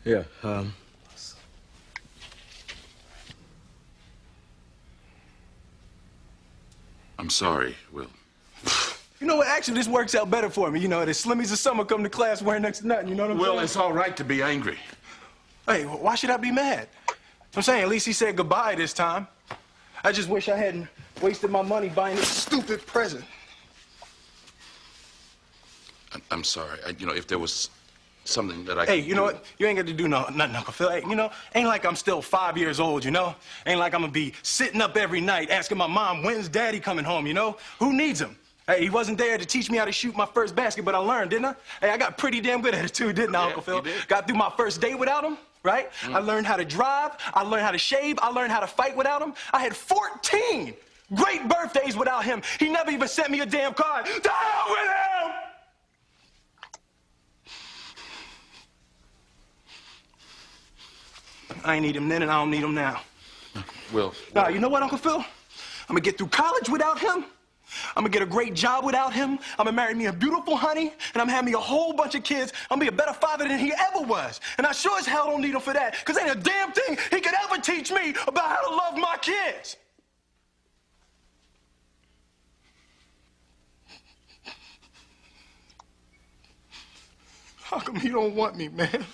Yeah, I'm sorry, Will. You know what? Actually, this works out better for me. You know, the Slimmies of summer come to class wearing next to nothing. You know what I'm saying? Will, it's all right to be angry. Hey, why should I be mad? I'm saying at least he said goodbye this time. I just wish I hadn't wasted my money buying this stupid present. I'm sorry. If there was something that I Hey, could you know what? You ain't got to do nothing, Uncle Phil. Hey, ain't like I'm still 5 years old, you know? Ain't like I'm gonna be sitting up every night asking my mom, when's Daddy coming home, you know? Who needs him? Hey, he wasn't there to teach me how to shoot my first basket, but I learned, didn't I? Hey, I got pretty damn good at it too, didn't I, Uncle Phil? Got through my first date without him, right? I learned how to drive, I learned how to shave, I learned how to fight without him. I had 14 great birthdays without him. He never even sent me a damn card. The hell with him! I ain't need him then and I don't need him now. Will. Nah, you know what, Uncle Phil? I'm gonna get through college without him. I'm gonna get a great job without him. I'm gonna marry me a beautiful honey, and I'm having me a whole bunch of kids. I'm gonna be a better father than he ever was. And I sure as hell don't need him for that, because ain't a damn thing he could ever teach me about how to love my kids. How come he don't want me, man?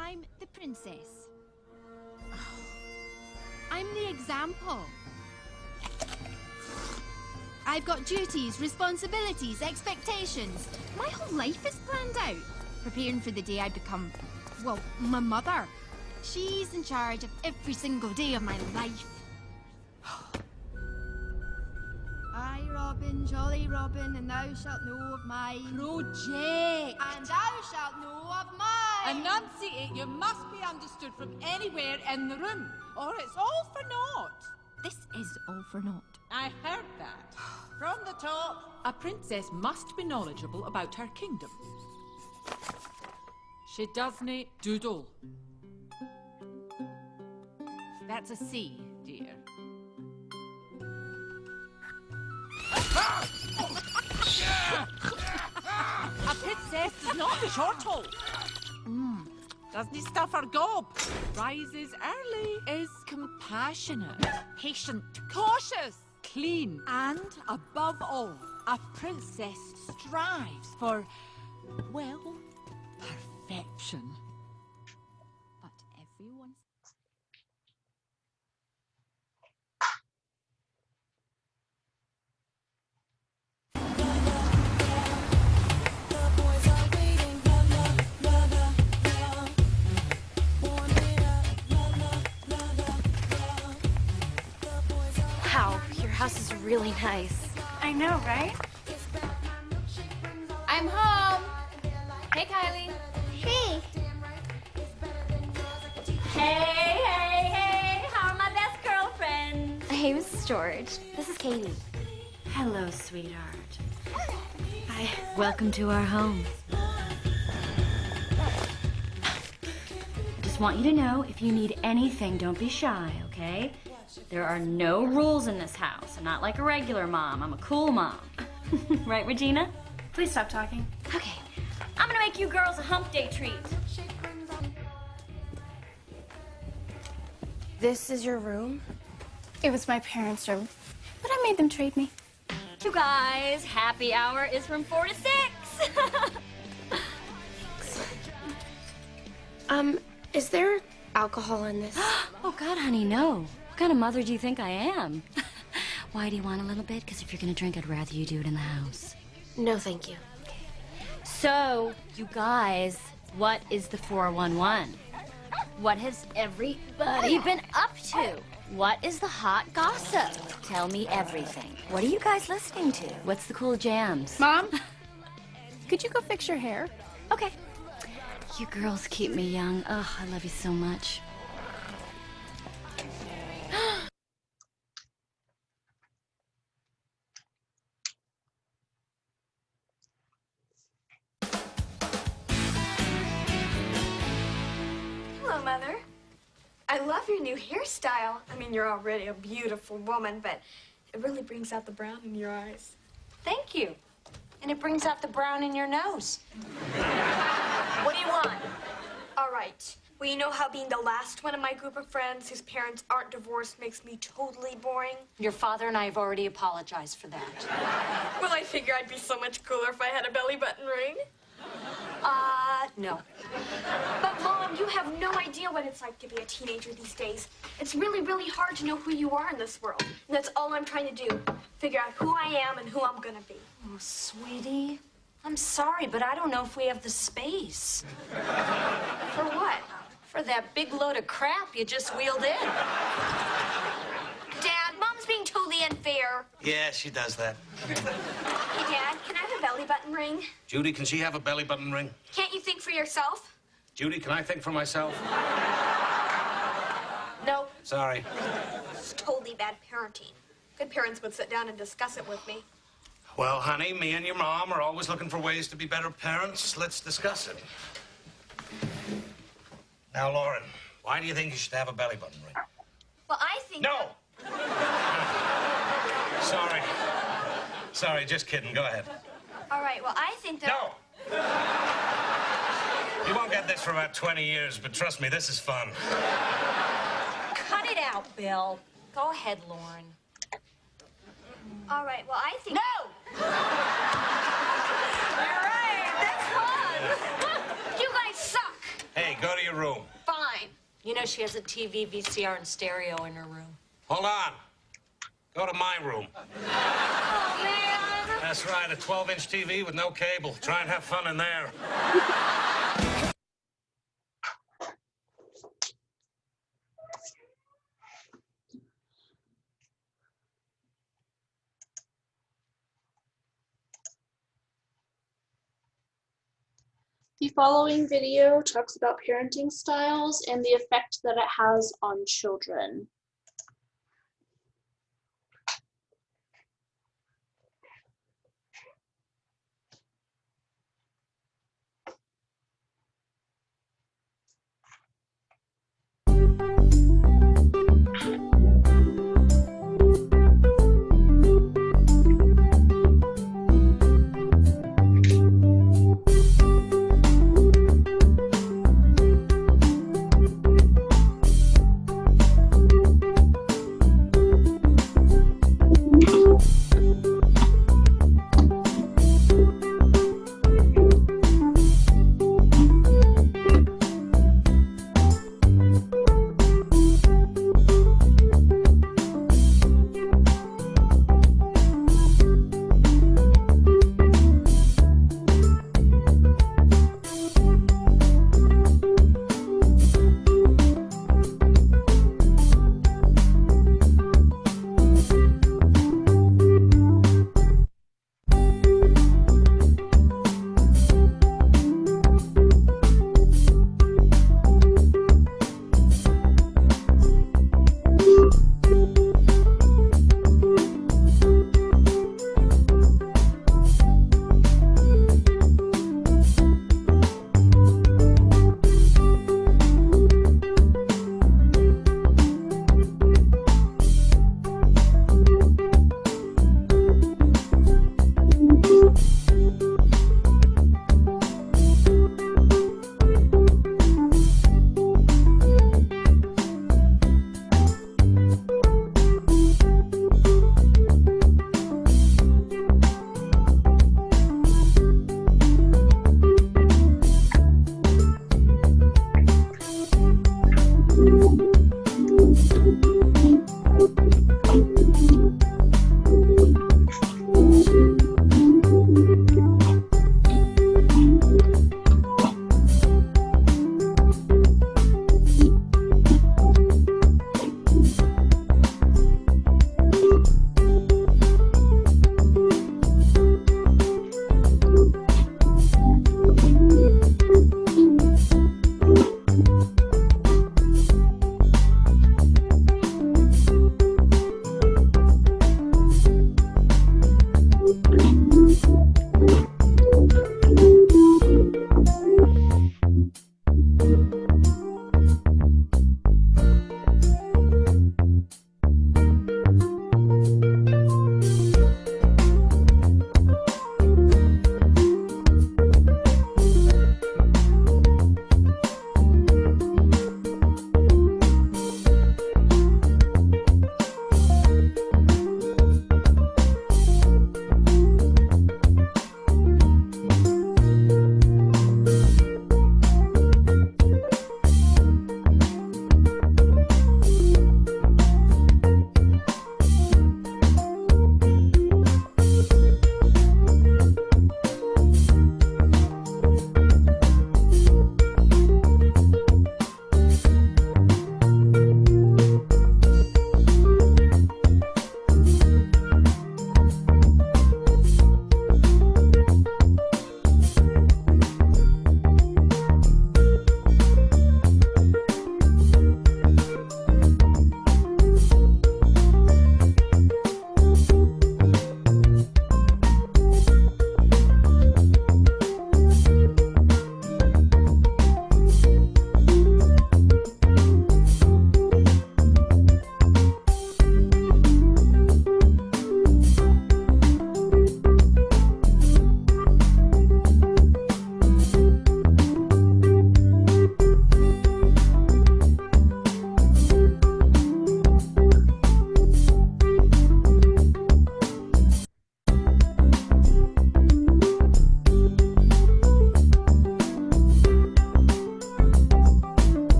I'm the princess. I'm the example. I've got duties, responsibilities, expectations. My whole life is planned out. Preparing for the day I become, well, my mother. She's in charge of every single day of my life. I, Robin, jolly Robin, and thou shalt know of my project. And thou shalt know of mine. Enunciate, you must be understood from anywhere in the room, or it's all for naught. This is all for naught. I heard that. From the top. A princess must be knowledgeable about her kingdom. She doesn't doodle. That's a C, dear. A princess does not chortle. The Doesn't stuff her gob. Rises early. Is compassionate. Patient. Cautious. Clean. And, above all, a princess strives for, well, perfection. But everyone's... Wow, your house is really nice. I know, right? I'm home. Hey, Kylie. Hey. Hey, how are my best girlfriends? Hey, Mrs. George. This is Katie. Hello, sweetheart. Hi. Welcome to our home. Just want you to know, if you need anything, don't be shy, okay? There are no rules in this house. I'm not like a regular mom. I'm a cool mom. Right, Regina? Please stop talking. Okay. I'm gonna make you girls a hump day treat. This is your room? It was my parents' room, but I made them trade me. You guys, happy hour is from 4 to 6. Is there alcohol in this? Oh, God, honey, no. What kind of mother do you think I am? Why do you want a little bit? Because if you're gonna drink, I'd rather you do it in the house. No, thank you. So, you guys, what is the 411? What has everybody been up to? What is the hot gossip? Tell me everything. What are you guys listening to? What's the cool jams? Mom, could you go fix your hair? Okay. You girls keep me young. Oh, I love you so much. Hello, Mother. I love your new hairstyle. I mean, you're already a beautiful woman, but it really brings out the brown in your eyes. Thank you. And it brings out the brown in your nose. What do you want? All right. Well, you know how being the last one of my group of friends whose parents aren't divorced makes me totally boring? Your father and I have already apologized for that. Well, I figure I'd be so much cooler if I had a belly button ring. No. But, Mom, you have no idea what it's like to be a teenager these days. It's really, really hard to know who you are in this world. And that's all I'm trying to do. Figure out who I am and who I'm gonna be. Oh, sweetie, I'm sorry, but I don't know if we have the space. For what? For that big load of crap you just wheeled in. Dad, Mom's being totally unfair. Yeah, she does that. Hey, Dad, can I have a belly button ring? Judy, can she have a belly button ring? Can't you think for yourself? Judy, can I think for myself? No. Sorry. It's totally bad parenting. Good parents would sit down and discuss it with me. Well, honey, me and your mom are always looking for ways to be better parents. Let's discuss it. Now, Lauren, why do you think you should have a belly button ring? Well, I think... No! Sorry. Sorry, just kidding. Go ahead. All right, well, I think that... No! You won't get this for about 20 years, but trust me, this is fun. Cut it out, Bill. Go ahead, Lauren. All right, well, I think... No! You're right. That's fun. You guys suck. Hey, go to your room. Fine. You know she has a TV, VCR, and stereo in her room. Hold on. Go to my room. Oh, man. That's right, a 12-inch TV with no cable. Try and have fun in there. The following video talks about parenting styles and the effect that it has on children.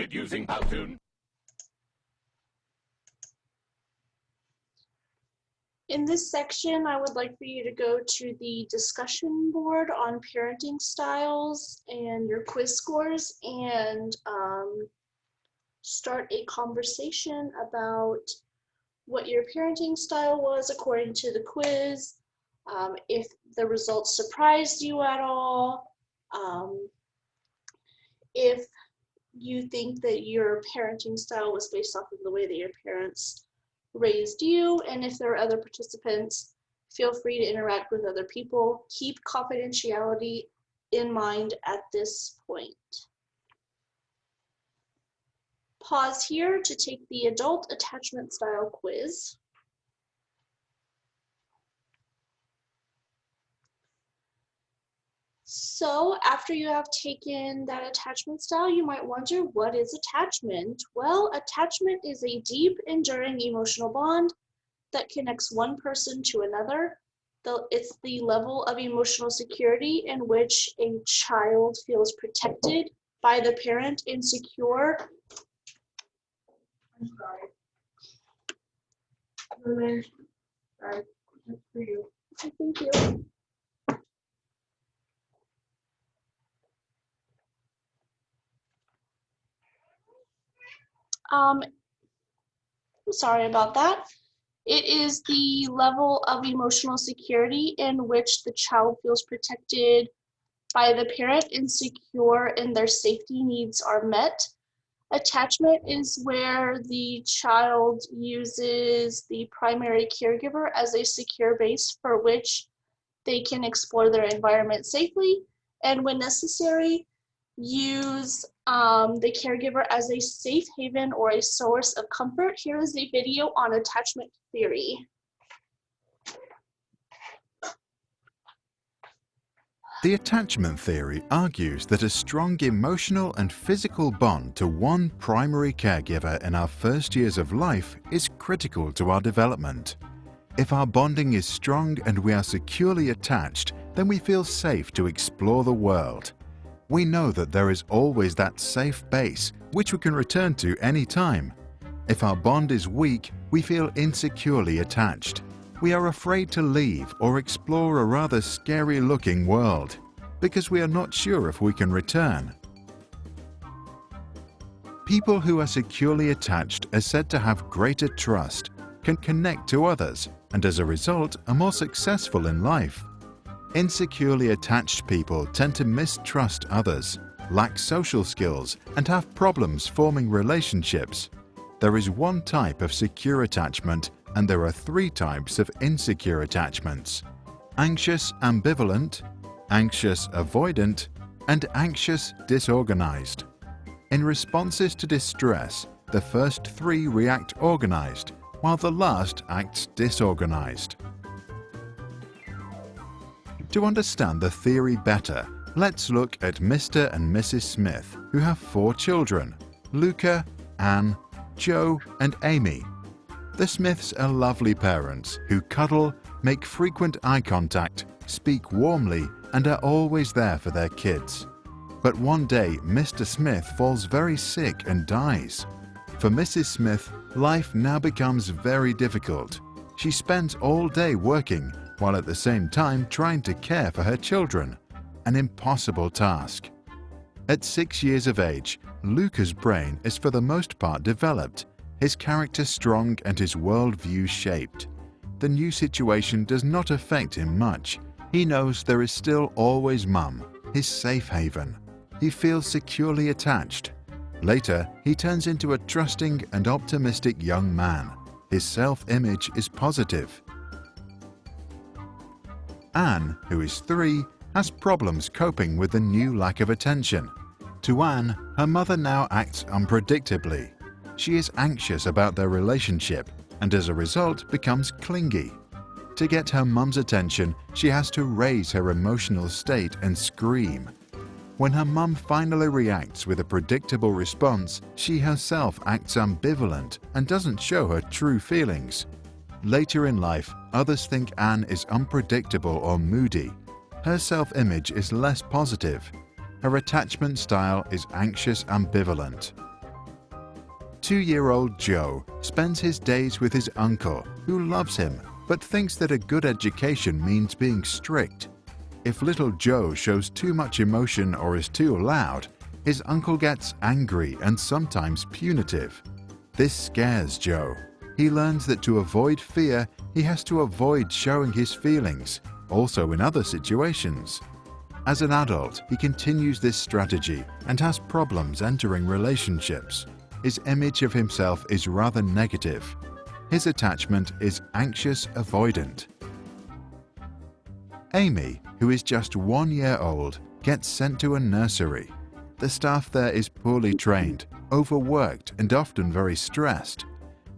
Activated using Powtoon. In this section, I would like for you to go to the discussion board on parenting styles and your quiz scores and start a conversation about what your parenting style was according to the quiz, if the results surprised you at all, if you think that your parenting style was based off of the way that your parents raised you, and if there are other participants, feel free to interact with other people. Keep confidentiality in mind at this point. Pause here to take the adult attachment style quiz. So after you have taken that attachment style, you might wonder, what is attachment? Well, attachment is a deep, enduring emotional bond that connects one person to another. It's the level of emotional security in which a child feels protected by the parent and secure. I'm sorry. Sorry, that's for you. Okay, thank you. Sorry about that. It is the level of emotional security in which the child feels protected by the parent and secure and their safety needs are met. Attachment is where the child uses the primary caregiver as a secure base for which they can explore their environment safely, and when necessary, use the caregiver as a safe haven or a source of comfort. Here is a video on attachment theory. The attachment theory argues that a strong emotional and physical bond to one primary caregiver in our first years of life is critical to our development. If our bonding is strong and we are securely attached, then we feel safe to explore the world. We know that there is always that safe base which we can return to any time. If our bond is weak, we feel insecurely attached. We are afraid to leave or explore a rather scary-looking world because we are not sure if we can return. People who are securely attached are said to have greater trust, can connect to others, and as a result are more successful in life. Insecurely attached people tend to mistrust others, lack social skills, and have problems forming relationships. There is one type of secure attachment, and there are three types of insecure attachments: anxious ambivalent, anxious avoidant, and anxious disorganized. In responses to distress, the first three react organized, while the last acts disorganized. To understand the theory better, let's look at Mr. and Mrs. Smith, who have 4 children: Luca, Anne, Joe, and Amy. The Smiths are lovely parents who cuddle, make frequent eye contact, speak warmly, and are always there for their kids. But one day, Mr. Smith falls very sick and dies. For Mrs. Smith, life now becomes very difficult. She spends all day working, while at the same time trying to care for her children. An impossible task. At 6 years of age, Luca's brain is for the most part developed, his character strong and his worldview shaped. The new situation does not affect him much. He knows there is still always Mum, his safe haven. He feels securely attached. Later, he turns into a trusting and optimistic young man. His self-image is positive. Anne, who is 3, has problems coping with the new lack of attention. To Anne, her mother now acts unpredictably. She is anxious about their relationship and as a result becomes clingy. To get her mum's attention, she has to raise her emotional state and scream. When her mum finally reacts with a predictable response, she herself acts ambivalent and doesn't show her true feelings. Later in life, others think Anne is unpredictable or moody. Her self-image is less positive. Her attachment style is anxious ambivalent. 2-year-old Joe spends his days with his uncle, who loves him, but thinks that a good education means being strict. If little Joe shows too much emotion or is too loud, his uncle gets angry and sometimes punitive. This scares Joe. He learns that to avoid fear, he has to avoid showing his feelings, also in other situations. As an adult, he continues this strategy and has problems entering relationships. His image of himself is rather negative. His attachment is anxious avoidant. Amy, who is just 1 year old, gets sent to a nursery. The staff there is poorly trained, overworked, and often very stressed.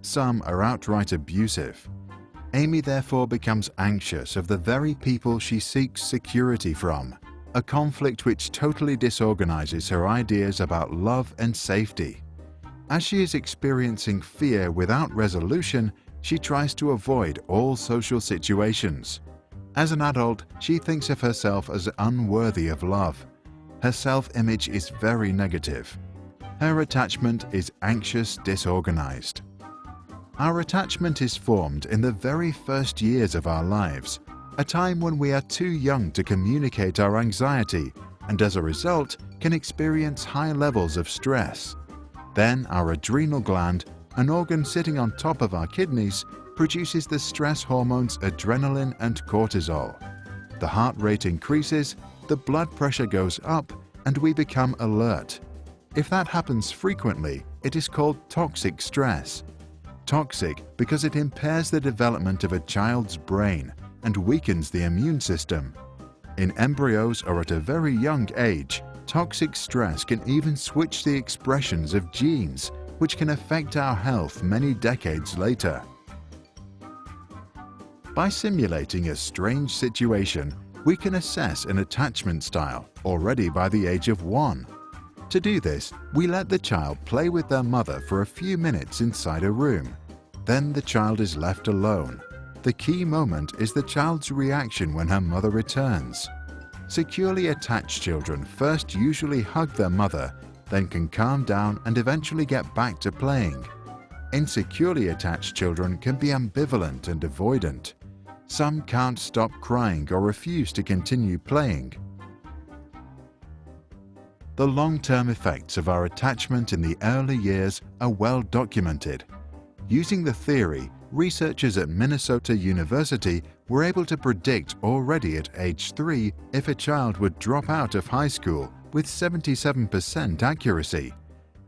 Some are outright abusive. Amy therefore becomes anxious of the very people she seeks security from, a conflict which totally disorganizes her ideas about love and safety. As she is experiencing fear without resolution, she tries to avoid all social situations. As an adult, she thinks of herself as unworthy of love. Her self-image is very negative. Her attachment is anxious, disorganized. Our attachment is formed in the very first years of our lives, a time when we are too young to communicate our anxiety and as a result can experience high levels of stress. Then our adrenal gland, an organ sitting on top of our kidneys, produces the stress hormones adrenaline and cortisol. The heart rate increases, the blood pressure goes up, and we become alert. If that happens frequently, it is called toxic stress. Toxic because it impairs the development of a child's brain and weakens the immune system. In embryos or at a very young age, toxic stress can even switch the expressions of genes, which can affect our health many decades later. By simulating a strange situation, we can assess an attachment style already by the age of 1. To do this, we let the child play with their mother for a few minutes inside a room. Then the child is left alone. The key moment is the child's reaction when her mother returns. Securely attached children first usually hug their mother, then can calm down and eventually get back to playing. Insecurely attached children can be ambivalent and avoidant. Some can't stop crying or refuse to continue playing. The long-term effects of our attachment in the early years are well documented. Using the theory, researchers at Minnesota University were able to predict already at age 3 if a child would drop out of high school with 77% accuracy.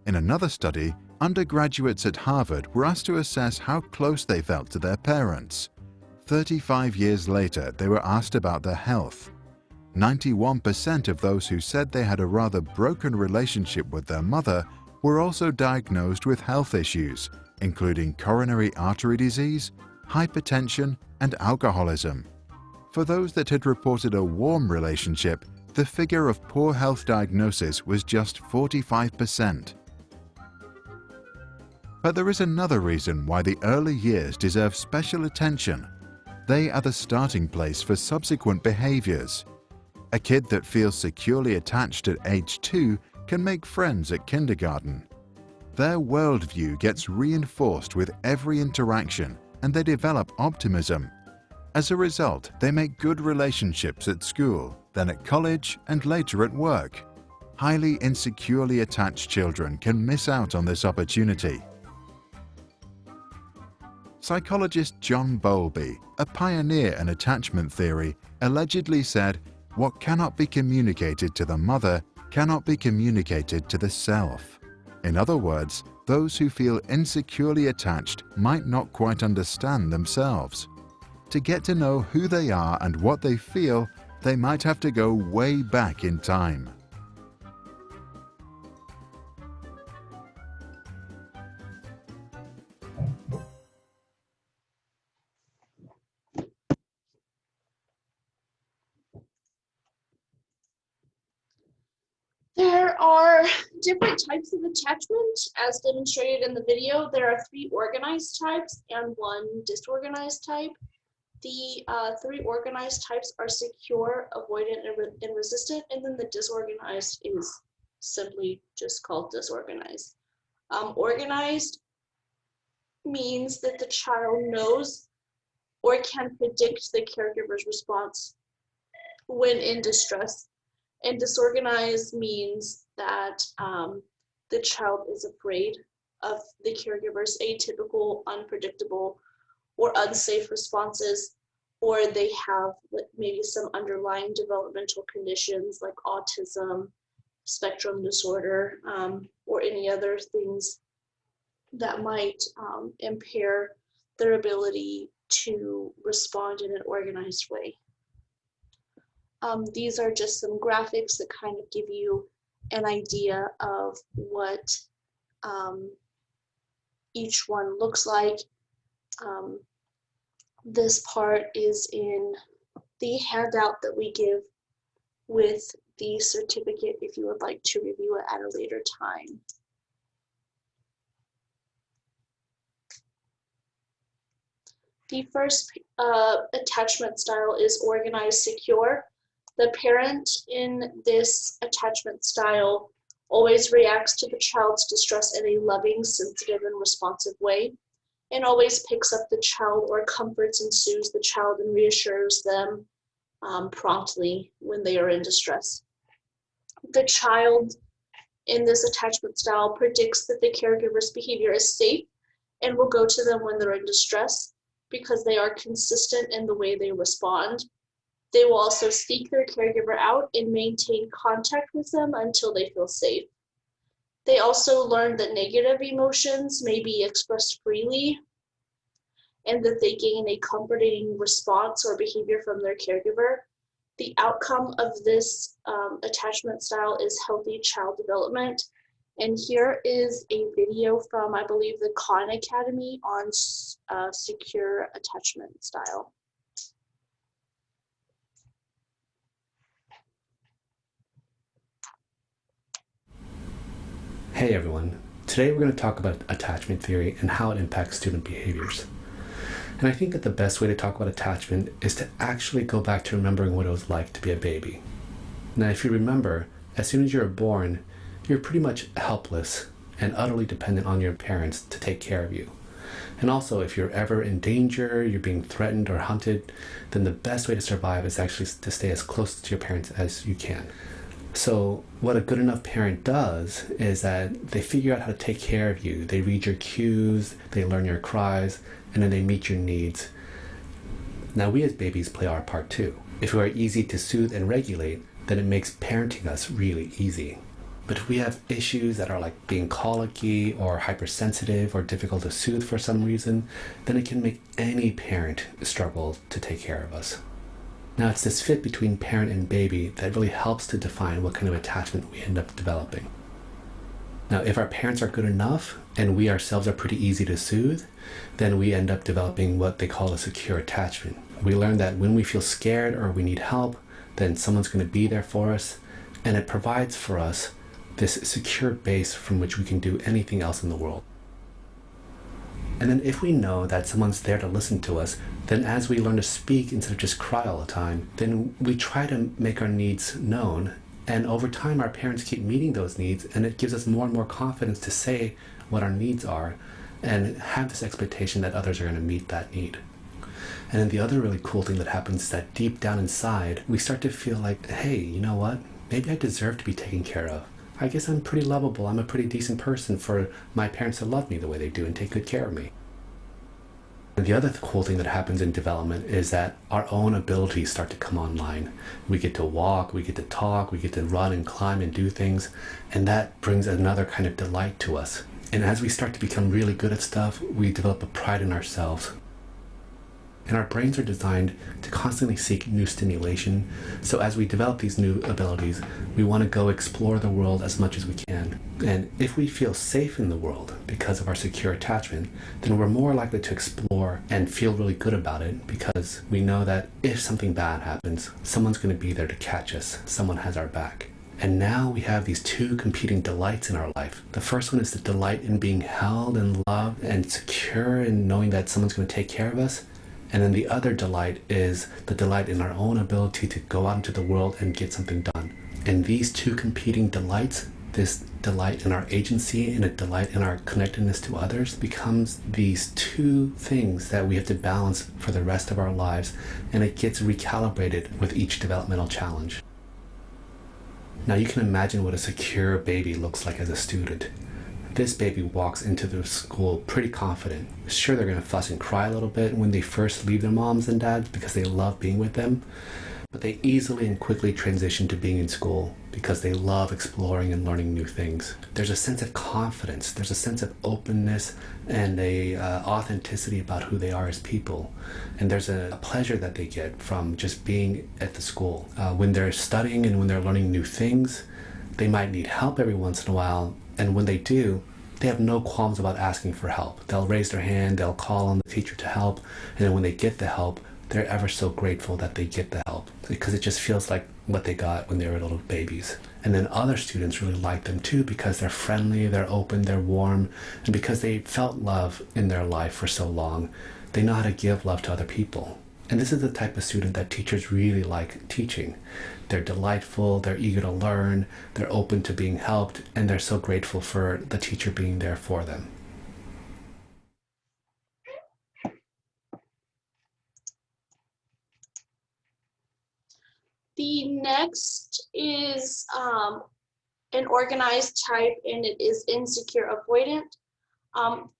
In another study, undergraduates at Harvard were asked to assess how close they felt to their parents. 35 years later, they were asked about their health. 91% of those who said they had a rather broken relationship with their mother were also diagnosed with health issues, including coronary artery disease, hypertension, and alcoholism. For those that had reported a warm relationship, the figure of poor health diagnosis was just 45%. But there is another reason why the early years deserve special attention. They are the starting place for subsequent behaviors. A kid that feels securely attached at age 2 can make friends at kindergarten. Their worldview gets reinforced with every interaction and they develop optimism. As a result, they make good relationships at school, then at college, and later at work. Highly insecurely attached children can miss out on this opportunity. Psychologist John Bowlby, a pioneer in attachment theory, allegedly said, "What cannot be communicated to the mother cannot be communicated to the self." In other words, those who feel insecurely attached might not quite understand themselves. To get to know who they are and what they feel, they might have to go way back in time. There are different types of attachment, as demonstrated in the video. There are 3 organized types and 1 disorganized type. The 3 organized types are secure, avoidant, and resistant, and then the disorganized is simply just called disorganized. Organized means that the child knows or can predict the caregiver's response when in distress. And disorganized means that the child is afraid of the caregiver's atypical, unpredictable, or unsafe responses, or they have maybe some underlying developmental conditions like autism, spectrum disorder, or any other things that might impair their ability to respond in an organized way. These are just some graphics that kind of give you an idea of what each one looks like. This part is in the handout that we give with the certificate if you would like to review it at a later time. The first attachment style is organized secure. The parent in this attachment style always reacts to the child's distress in a loving, sensitive, and responsive way, and always picks up the child or comforts and soothes the child and reassures them promptly when they are in distress. The child in this attachment style predicts that the caregiver's behavior is safe and will go to them when they're in distress because they are consistent in the way they respond. They will also seek their caregiver out and maintain contact with them until they feel safe. They also learn that negative emotions may be expressed freely and that they gain a comforting response or behavior from their caregiver. The outcome of this attachment style is healthy child development. And here is a video from, I believe, the Khan Academy on secure attachment style. Hey everyone, today we're going to talk about attachment theory and how it impacts student behaviors. And I think that the best way to talk about attachment is to actually go back to remembering what it was like to be a baby. Now if you remember, as soon as you're born, you're pretty much helpless and utterly dependent on your parents to take care of you. And also if you're ever in danger, you're being threatened or hunted, then the best way to survive is actually to stay as close to your parents as you can. So what a good enough parent does is that they figure out how to take care of you. They read your cues, they learn your cries, and then they meet your needs. Now we as babies play our part too. If we are easy to soothe and regulate, then it makes parenting us really easy. But if we have issues that are like being colicky or hypersensitive or difficult to soothe for some reason, then it can make any parent struggle to take care of us. Now it's this fit between parent and baby that really helps to define what kind of attachment we end up developing. Now if our parents are good enough and we ourselves are pretty easy to soothe, then we end up developing what they call a secure attachment. We learn that when we feel scared or we need help, then someone's going to be there for us, and it provides for us this secure base from which we can do anything else in the world. And then if we know that someone's there to listen to us, then as we learn to speak instead of just cry all the time, then we try to make our needs known. And over time, our parents keep meeting those needs, and it gives us more and more confidence to say what our needs are and have this expectation that others are going to meet that need. And then the other really cool thing that happens is that deep down inside, we start to feel like, hey, you know what? Maybe I deserve to be taken care of. I guess I'm pretty lovable. I'm a pretty decent person for my parents to love me the way they do and take good care of me. And the other cool thing that happens in development is that our own abilities start to come online. We get to walk, we get to talk, we get to run and climb and do things, and that brings another kind of delight to us. And as we start to become really good at stuff, we develop a pride in ourselves. And our brains are designed to constantly seek new stimulation. So as we develop these new abilities, we want to go explore the world as much as we can. And if we feel safe in the world because of our secure attachment, then we're more likely to explore and feel really good about it because we know that if something bad happens, someone's going to be there to catch us. Someone has our back. And now we have these two competing delights in our life. The first one is the delight in being held and loved and secure and knowing that someone's going to take care of us. And then the other delight is the delight in our own ability to go out into the world and get something done. And these two competing delights this delight in our agency and a delight in our connectedness to others becomes these two things that we have to balance for the rest of our lives, and it gets recalibrated with each developmental challenge. Now you can imagine what a secure baby looks like as a student. This baby walks into the school pretty confident. Sure, they're going to fuss and cry a little bit when they first leave their moms and dads because they love being with them, but they easily and quickly transition to being in school because they love exploring and learning new things. There's a sense of confidence, there's a sense of openness and a authenticity about who they are as people. And there's a pleasure that they get from just being at the school. When they're studying and when they're learning new things, they might need help every once in a while, and when they do, they have no qualms about asking for help. They'll raise their hand, they'll call on the teacher to help, and then when they get the help, they're ever so grateful that they get the help because it just feels like what they got when they were little babies. And then other students really like them too because they're friendly, they're open, they're warm, and because they felt love in their life for so long, they know how to give love to other people. And this is the type of student that teachers really like teaching. They're delightful, they're eager to learn, they're open to being helped, and they're so grateful for the teacher being there for them. The next is an organized type, and it is insecure avoidant.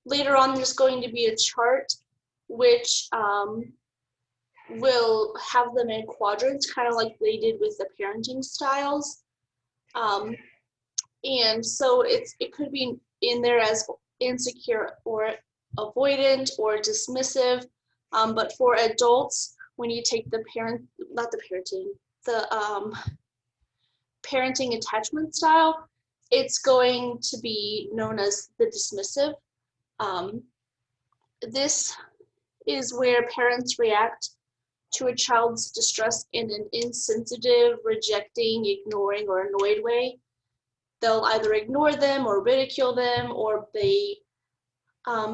Later on, there's going to be a chart which will have them in quadrants, kind of like they did with the parenting styles. And so it could be in there as insecure or avoidant or dismissive. But for adults, when you take the parenting attachment style, it's going to be known as the dismissive. This is where parents react to a child's distress in an insensitive, rejecting, ignoring, or annoyed way. They'll either ignore them or ridicule them, or they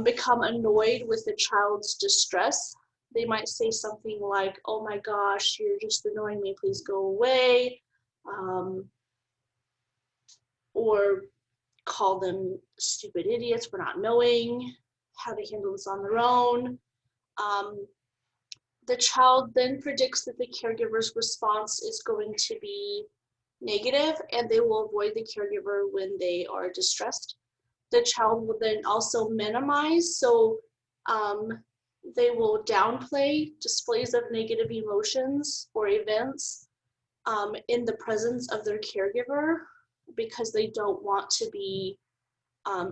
become annoyed with the child's distress. They might say something like, "Oh my gosh, you're just annoying me, please go away," or call them stupid idiots for not knowing how to handle this on their own. The child then predicts that the caregiver's response is going to be negative, and they will avoid the caregiver when they are distressed. The child will then also minimize, so they will downplay displays of negative emotions or events in the presence of their caregiver because they don't want to be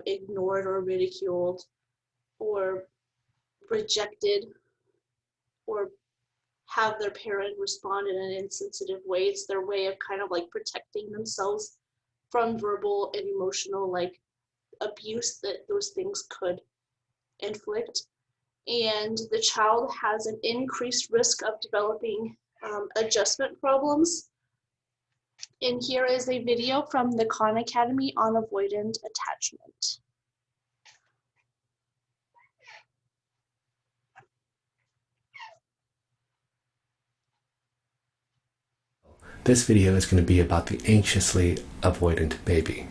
ignored or ridiculed or rejected or have their parent respond in an insensitive way. It's their way of kind of like protecting themselves from verbal and emotional like abuse that those things could inflict. And the child has an increased risk of developing adjustment problems. And here is a video from the Khan Academy on avoidant attachment. This video is going to be about the anxiously avoidant baby.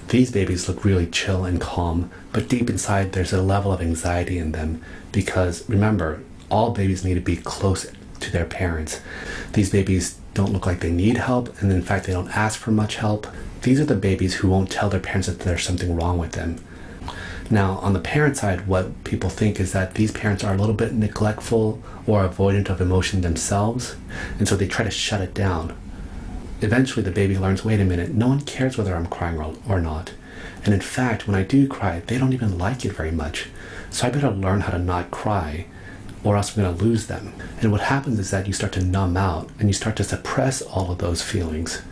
These babies look really chill and calm, but deep inside there's a level of anxiety in them because, remember, all babies need to be close to their parents. These babies don't look like they need help, and in fact they don't ask for much help. These are the babies who won't tell their parents that there's something wrong with them. Now, on the parent side, what people think is that these parents are a little bit neglectful or avoidant of emotion themselves, and so they try to shut it down. Eventually the baby learns, wait a minute, no one cares whether I'm crying or not. And in fact, when I do cry, they don't even like it very much. So I better learn how to not cry, or else I'm going to lose them. And what happens is that you start to numb out and you start to suppress all of those feelings.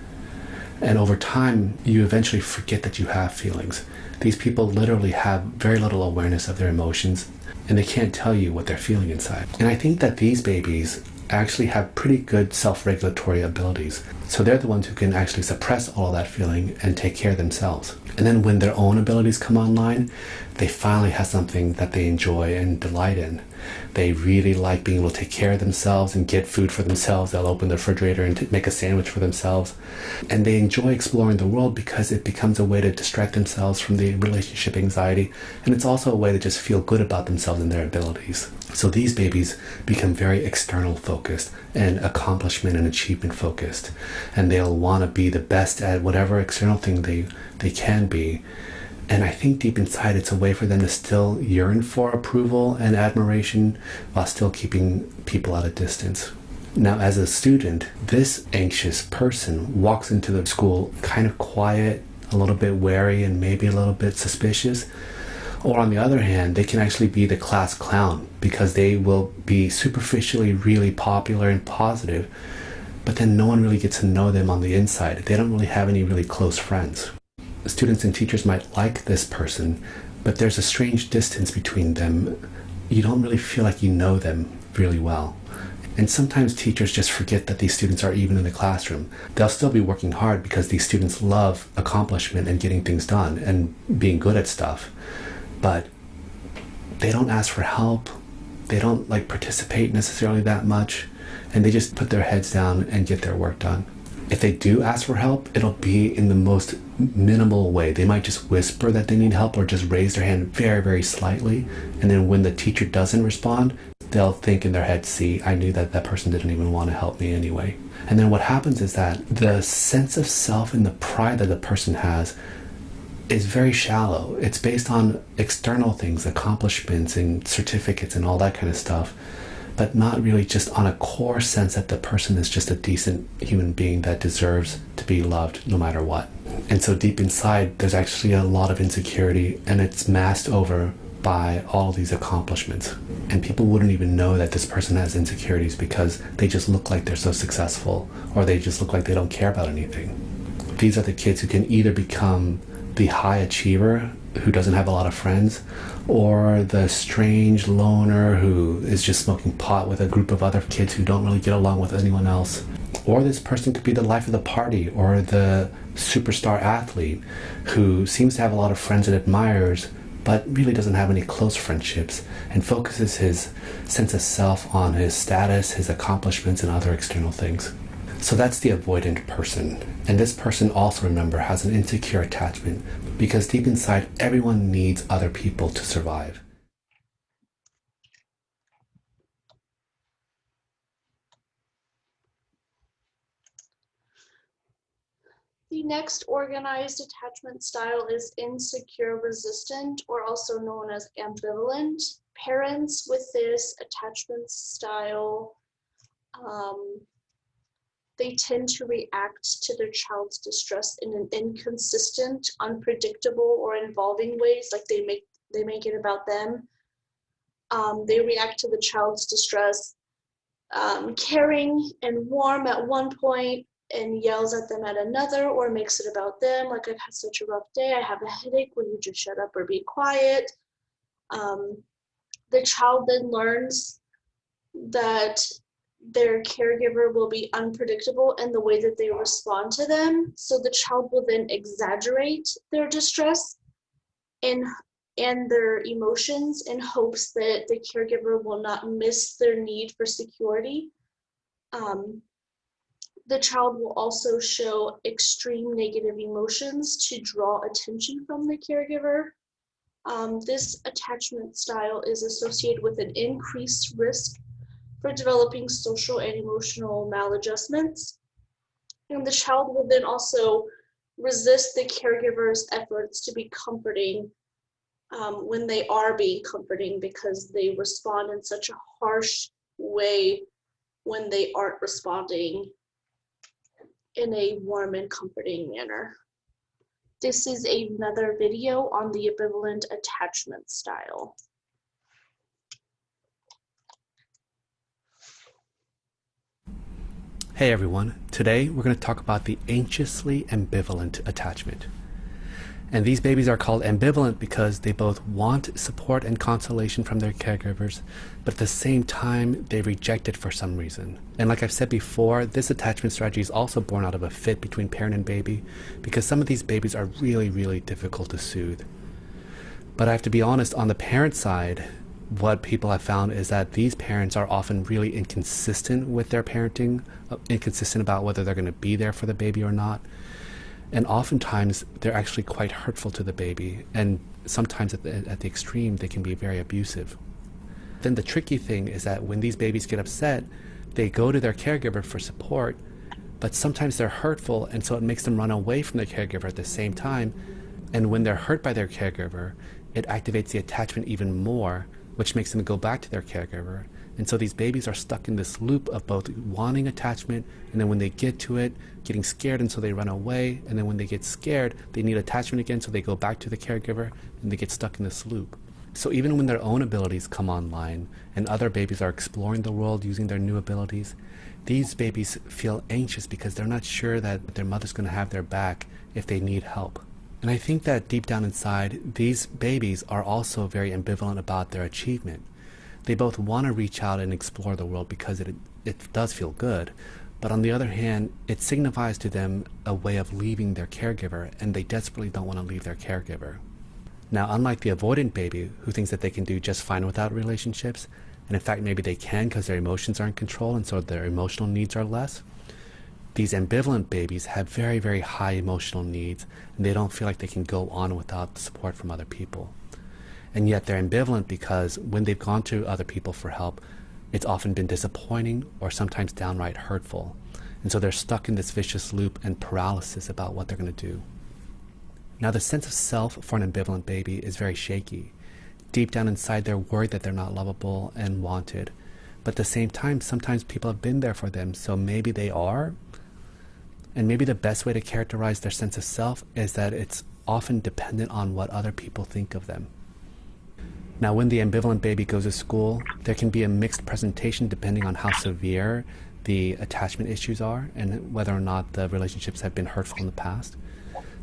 And over time, you eventually forget that you have feelings. These people literally have very little awareness of their emotions, and they can't tell you what they're feeling inside. And I think that these babies actually have pretty good self-regulatory abilities. So they're the ones who can actually suppress all of that feeling and take care of themselves. And then when their own abilities come online, they finally have something that they enjoy and delight in. They really like being able to take care of themselves and get food for themselves. They'll open the refrigerator and make a sandwich for themselves. And they enjoy exploring the world because it becomes a way to distract themselves from the relationship anxiety. And it's also a way to just feel good about themselves and their abilities. So these babies become very external focused and accomplishment and achievement focused. And they'll want to be the best at whatever external thing they can be. And I think deep inside it's a way for them to still yearn for approval and admiration while still keeping people at a distance. Now, as a student, this anxious person walks into the school kind of quiet, a little bit wary, and maybe a little bit suspicious. Or on the other hand, they can actually be the class clown because they will be superficially really popular and positive, but then no one really gets to know them on the inside. They don't really have any really close friends. Students and teachers might like this person, but there's a strange distance between them. You don't really feel like you know them really well. And sometimes teachers just forget that these students are even in the classroom. They'll still be working hard because these students love accomplishment and getting things done and being good at stuff. But they don't ask for help. They don't participate necessarily that much. And they just put their heads down and get their work done. If they do ask for help, it'll be in the most minimal way. They might just whisper that they need help or just raise their hand very, very slightly. And then when the teacher doesn't respond, they'll think in their head, see, I knew that that person didn't even want to help me anyway. And then what happens is that the sense of self and the pride that the person has is very shallow. It's based on external things, accomplishments and certificates and all that kind of stuff, but not really just on a core sense that the person is just a decent human being that deserves to be loved no matter what. And so deep inside, there's actually a lot of insecurity, and it's masked over by all these accomplishments. And people wouldn't even know that this person has insecurities because they just look like they're so successful, or they just look like they don't care about anything. These are the kids who can either become the high achiever who doesn't have a lot of friends, or the strange loner who is just smoking pot with a group of other kids who don't really get along with anyone else. Or this person could be the life of the party, or the superstar athlete who seems to have a lot of friends and admirers, but really doesn't have any close friendships and focuses his sense of self on his status, his accomplishments, and other external things. So that's the avoidant person. And this person also, remember, has an insecure attachment because deep inside, everyone needs other people to survive. The next organized attachment style is insecure resistant, or also known as ambivalent. Parents with this attachment style, they tend to react to their child's distress in an inconsistent, unpredictable, or involving ways, like they make it about them. They react to the child's distress, caring and warm at one point, and yells at them at another, or makes it about them, like, I've had such a rough day, I have a headache, will you just shut up or be quiet? The child then learns that their caregiver will be unpredictable in the way that they respond to them, so the child will then exaggerate their distress and their emotions in hopes that the caregiver will not miss their need for security. The child will also show extreme negative emotions to draw attention from the caregiver. This attachment style is associated with an increased risk for developing social and emotional maladjustments. And the child will then also resist the caregiver's efforts to be comforting when they are being comforting, because they respond in such a harsh way when they aren't responding in a warm and comforting manner. This is another video on the ambivalent attachment style. Hey everyone, today we're going to talk about the anxiously ambivalent attachment. And these babies are called ambivalent because they both want support and consolation from their caregivers, but at the same time, they reject it for some reason. And like I've said before, this attachment strategy is also born out of a fit between parent and baby, because some of these babies are really, really difficult to soothe. But I have to be honest, on the parent side, what people have found is that these parents are often really inconsistent with their parenting, inconsistent about whether they're going to be there for the baby or not. And oftentimes, they're actually quite hurtful to the baby. And sometimes at the extreme, they can be very abusive. Then the tricky thing is that when these babies get upset, they go to their caregiver for support, but sometimes they're hurtful, and so it makes them run away from their caregiver at the same time. And when they're hurt by their caregiver, it activates the attachment even more, which makes them go back to their caregiver. And so these babies are stuck in this loop of both wanting attachment, and then when they get to it, getting scared, and so they run away. And then when they get scared, they need attachment again, so they go back to the caregiver, and they get stuck in this loop. So even when their own abilities come online, and other babies are exploring the world using their new abilities, these babies feel anxious because they're not sure that their mother's going to have their back if they need help. And I think that deep down inside, these babies are also very ambivalent about their achievement. They both want to reach out and explore the world because it does feel good, but on the other hand, it signifies to them a way of leaving their caregiver, and they desperately don't want to leave their caregiver. Now, unlike the avoidant baby, who thinks that they can do just fine without relationships, and in fact maybe they can because their emotions are in control and so their emotional needs are less, these ambivalent babies have very, very high emotional needs, and they don't feel like they can go on without support from other people. And yet they're ambivalent because when they've gone to other people for help, it's often been disappointing or sometimes downright hurtful. And so they're stuck in this vicious loop and paralysis about what they're going to do. Now, the sense of self for an ambivalent baby is very shaky. Deep down inside, they're worried that they're not lovable and wanted. But at the same time, sometimes people have been there for them, so maybe they are. And maybe the best way to characterize their sense of self is that it's often dependent on what other people think of them. Now, when the ambivalent baby goes to school, there can be a mixed presentation depending on how severe the attachment issues are and whether or not the relationships have been hurtful in the past.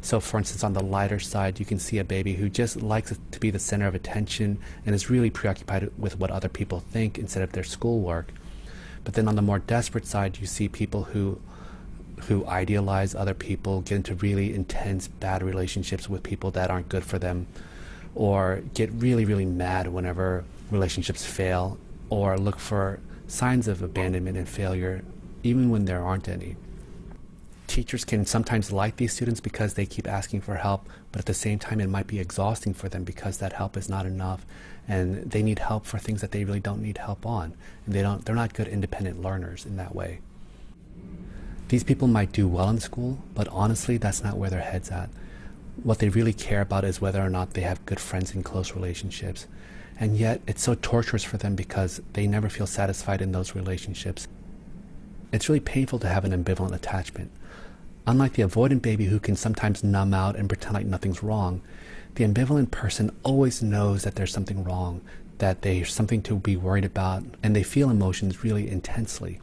So, for instance, on the lighter side, you can see a baby who just likes to be the center of attention and is really preoccupied with what other people think instead of their schoolwork. But then on the more desperate side, you see people who idealize other people, get into really intense, bad relationships with people that aren't good for them, or get really, really mad whenever relationships fail, or look for signs of abandonment and failure, even when there aren't any. Teachers can sometimes like these students because they keep asking for help, but at the same time it might be exhausting for them because that help is not enough, and they need help for things that they really don't need help on, and they're not good independent learners in that way. These people might do well in school, but honestly, that's not where their head's at. What they really care about is whether or not they have good friends and close relationships. And yet, it's so torturous for them because they never feel satisfied in those relationships. It's really painful to have an ambivalent attachment. Unlike the avoidant baby who can sometimes numb out and pretend like nothing's wrong, the ambivalent person always knows that there's something wrong, that there's something to be worried about, and they feel emotions really intensely.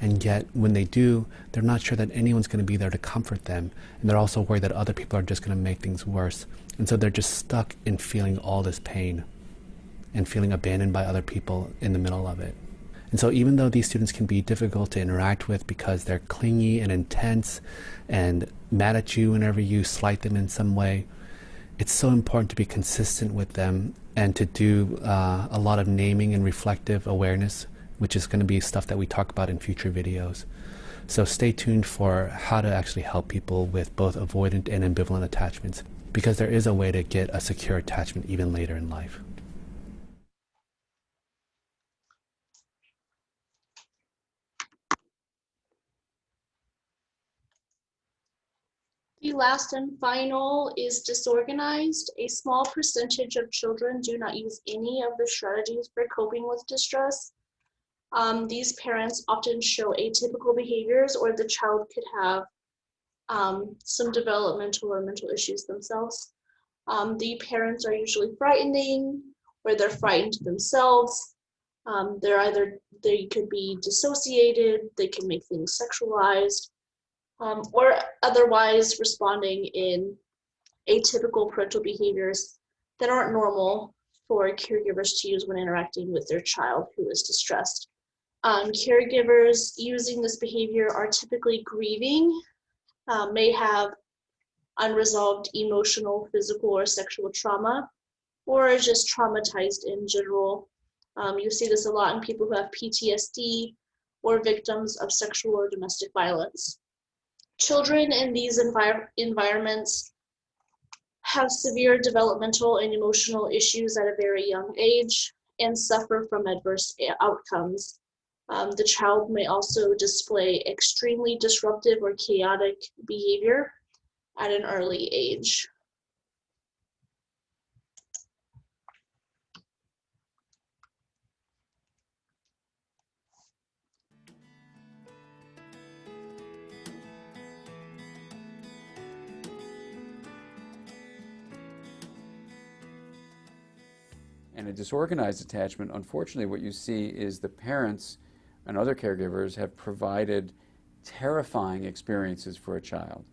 And yet, when they do, they're not sure that anyone's going to be there to comfort them. And they're also worried that other people are just going to make things worse. And so they're just stuck in feeling all this pain and feeling abandoned by other people in the middle of it. And so even though these students can be difficult to interact with because they're clingy and intense and mad at you whenever you slight them in some way, it's so important to be consistent with them and to do a lot of naming and reflective awareness, which is going to be stuff that we talk about in future videos. So stay tuned for how to actually help people with both avoidant and ambivalent attachments, because there is a way to get a secure attachment even later in life. The last and final is disorganized. A small percentage of children do not use any of the strategies for coping with distress. These parents often show atypical behaviors, or the child could have some developmental or mental issues themselves. The parents are usually frightening, or they're frightened themselves. They could be dissociated, they can make things sexualized, or otherwise responding in atypical parental behaviors that aren't normal for caregivers to use when interacting with their child who is distressed. Caregivers using this behavior are typically grieving, may have unresolved emotional, physical, or sexual trauma, or are just traumatized in general. You see this a lot in people who have PTSD or victims of sexual or domestic violence. Children in these environments have severe developmental and emotional issues at a very young age and suffer from adverse outcomes. The child may also display extremely disruptive or chaotic behavior at an early age. And a disorganized attachment, unfortunately, what you see is the parents and other caregivers have provided terrifying experiences for a child.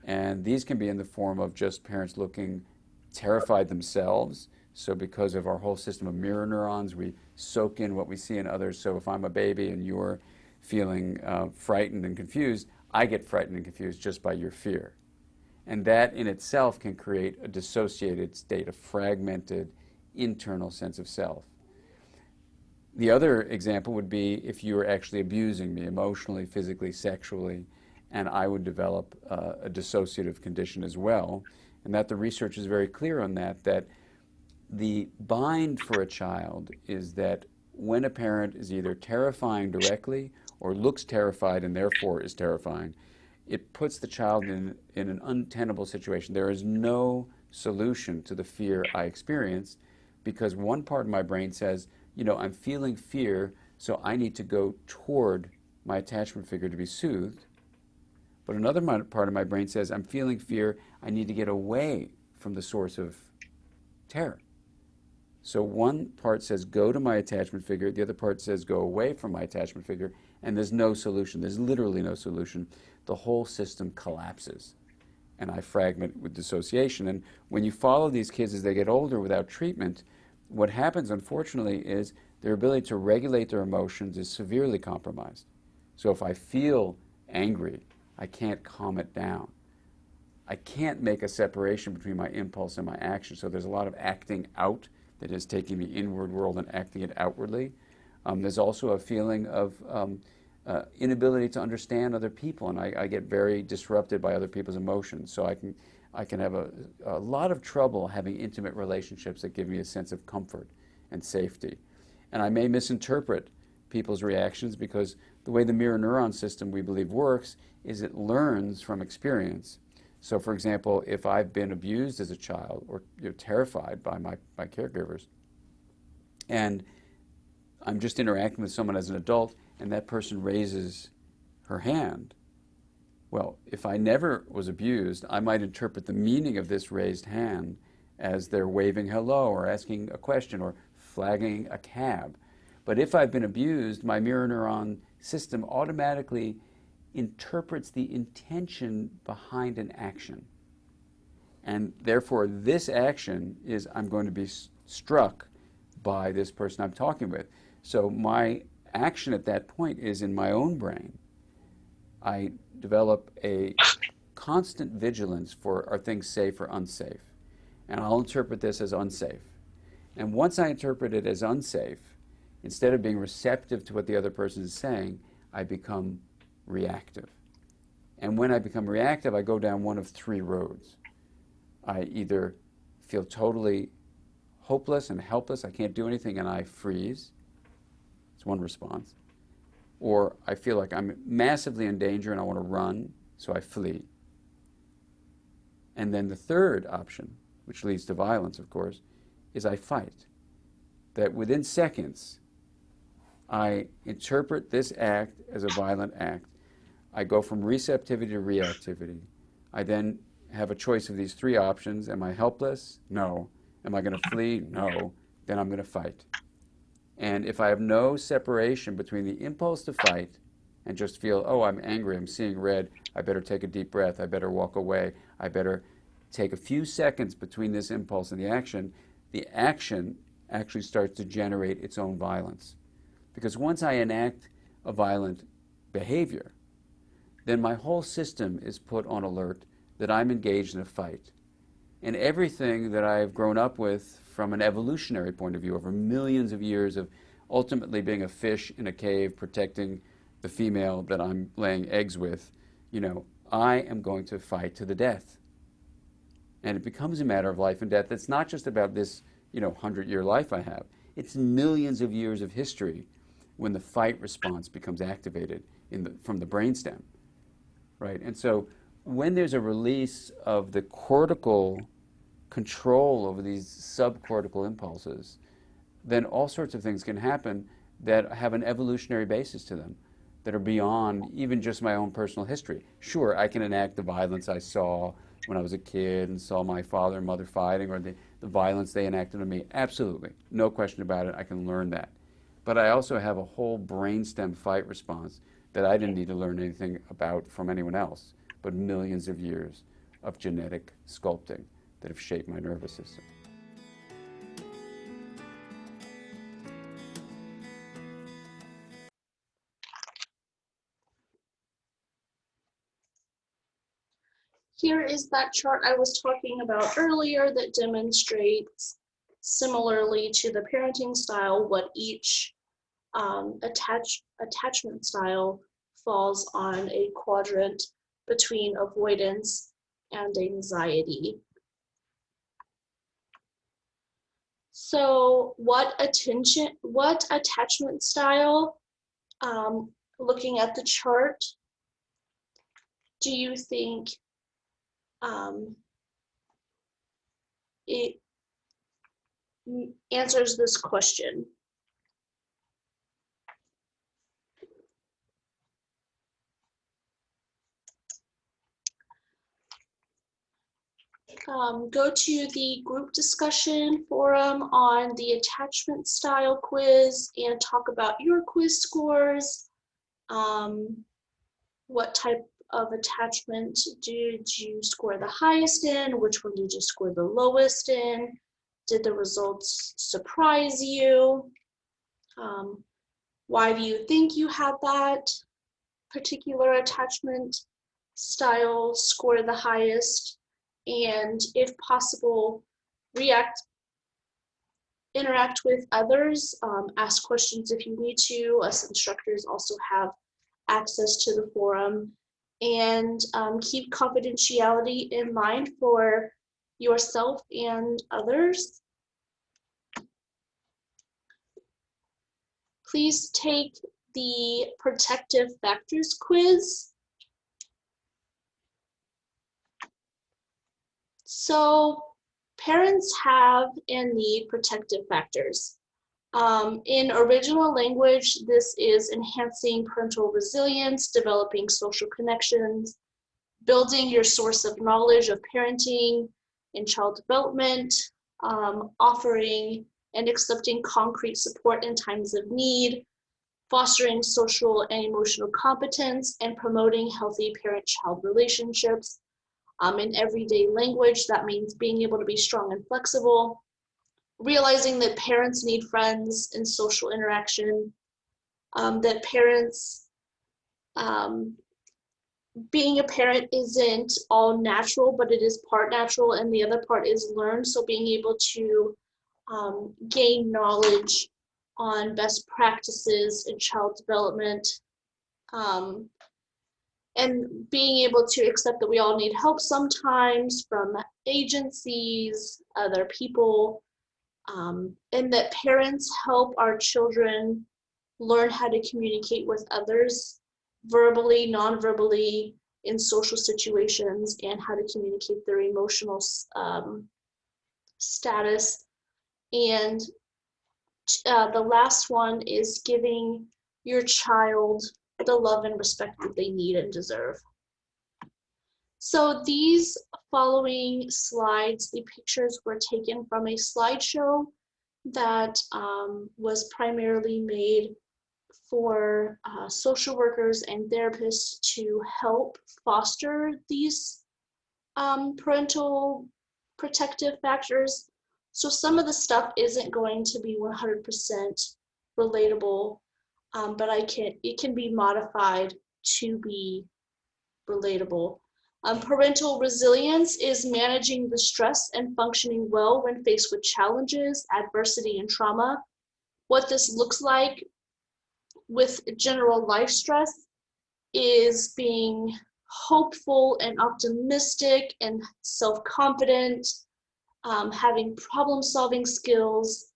And these can be in the form of just parents looking terrified themselves. So because of our whole system of mirror neurons, we soak in what we see in others. So if I'm a baby and you're feeling frightened and confused, I get frightened and confused just by your fear. And that in itself can create a dissociated state, a fragmented internal sense of self. The other example would be if you were actually abusing me emotionally, physically, sexually, and I would develop a dissociative condition as well. And that the research is very clear on that, that the bind for a child is that when a parent is either terrifying directly or looks terrified and therefore is terrifying, it puts the child in an untenable situation. There is no solution to the fear I experience because one part of my brain says, you know, I'm feeling fear, so I need to go toward my attachment figure to be soothed. But another part of my brain says, I'm feeling fear, I need to get away from the source of terror. So one part says, go to my attachment figure, the other part says, go away from my attachment figure, and there's no solution. There's literally no solution. The whole system collapses, and I fragment with dissociation. And when you follow these kids as they get older without treatment, what happens, unfortunately, is their ability to regulate their emotions is severely compromised. So if I feel angry, I can't calm it down. I can't make a separation between my impulse and my action. So there's a lot of acting out that is taking the inward world and acting it outwardly. There's also a feeling of inability to understand other people, and I get very disrupted by other people's emotions. So I can have a lot of trouble having intimate relationships that give me a sense of comfort and safety. And I may misinterpret people's reactions because the way the mirror neuron system, we believe, works is it learns from experience. So for example, if I've been abused as a child or terrified by my caregivers, and I'm just interacting with someone as an adult and that person raises her hand, well, if I never was abused, I might interpret the meaning of this raised hand as they're waving hello or asking a question or flagging a cab. But if I've been abused, my mirror neuron system automatically interprets the intention behind an action. And therefore, this action is I'm going to be struck by this person I'm talking with. So my action at that point is in my own brain. I develop a constant vigilance for are things safe or unsafe. And I'll interpret this as unsafe. And once I interpret it as unsafe, instead of being receptive to what the other person is saying, I become reactive. And when I become reactive, I go down one of three roads. I either feel totally hopeless and helpless, I can't do anything, and I freeze. It's one response. Or I feel like I'm massively in danger and I want to run, so I flee. And then the third option, which leads to violence, of course, is I fight. That within seconds, I interpret this act as a violent act. I go from receptivity to reactivity. I then have a choice of these three options. Am I helpless? No. Am I going to flee? No. Then I'm going to fight. And if I have no separation between the impulse to fight and just feel, oh, I'm angry, I'm seeing red, I better take a deep breath, I better walk away, I better take a few seconds between this impulse and the action actually starts to generate its own violence. Because once I enact a violent behavior, then my whole system is put on alert that I'm engaged in a fight. And everything that I've grown up with from an evolutionary point of view over millions of years of ultimately being a fish in a cave protecting the female that I'm laying eggs with, I am going to fight to the death. And it becomes a matter of life and death. It's not just about this, 100-year life I have. It's millions of years of history when the fight response becomes activated from the brainstem, right? And so when there's a release of the cortical control over these subcortical impulses, then all sorts of things can happen that have an evolutionary basis to them, that are beyond even just my own personal history. Sure, I can enact the violence I saw when I was a kid and saw my father and mother fighting, or the violence they enacted on me. Absolutely, no question about it, I can learn that. But I also have a whole brainstem fight response that I didn't need to learn anything about from anyone else, but millions of years of genetic sculpting that have shaped my nervous system. Here is that chart I was talking about earlier that demonstrates, similarly to the parenting style, what each attachment style falls on a quadrant between avoidance and anxiety. So what attachment style, looking at the chart, do you think it answers this question? Go to the group discussion forum on the attachment style quiz and talk about your quiz scores. What type of attachment did you score the highest in? Which one did you score the lowest in? Did the results surprise you? Why do you think you had that particular attachment style score the highest? And if possible, interact with others, ask questions if you need to. Us instructors also have access to the forum, and keep confidentiality in mind for yourself and others. Please take the protective factors quiz. So parents have and need protective factors. In original language, this is enhancing parental resilience, developing social connections, building your source of knowledge of parenting and child development, offering and accepting concrete support in times of need, fostering social and emotional competence, and promoting healthy parent-child relationships. In everyday language, that means being able to be strong and flexible, realizing that parents need friends and social interaction, that parents, being a parent isn't all natural, but it is part natural and the other part is learned. So being able to gain knowledge on best practices in child development, and being able to accept that we all need help sometimes from agencies, other people, and that parents help our children learn how to communicate with others verbally, non-verbally, in social situations, and how to communicate their emotional status. And the last one is giving your child the love and respect that they need and deserve. So these following slides, the pictures were taken from a slideshow that was primarily made for social workers and therapists to help foster these parental protective factors. So some of the stuff isn't going to be 100% relatable, but it can be modified to be relatable. Parental resilience is managing the stress and functioning well when faced with challenges, adversity, and trauma. What this looks like with general life stress is being hopeful and optimistic and self-confident, having problem-solving skills,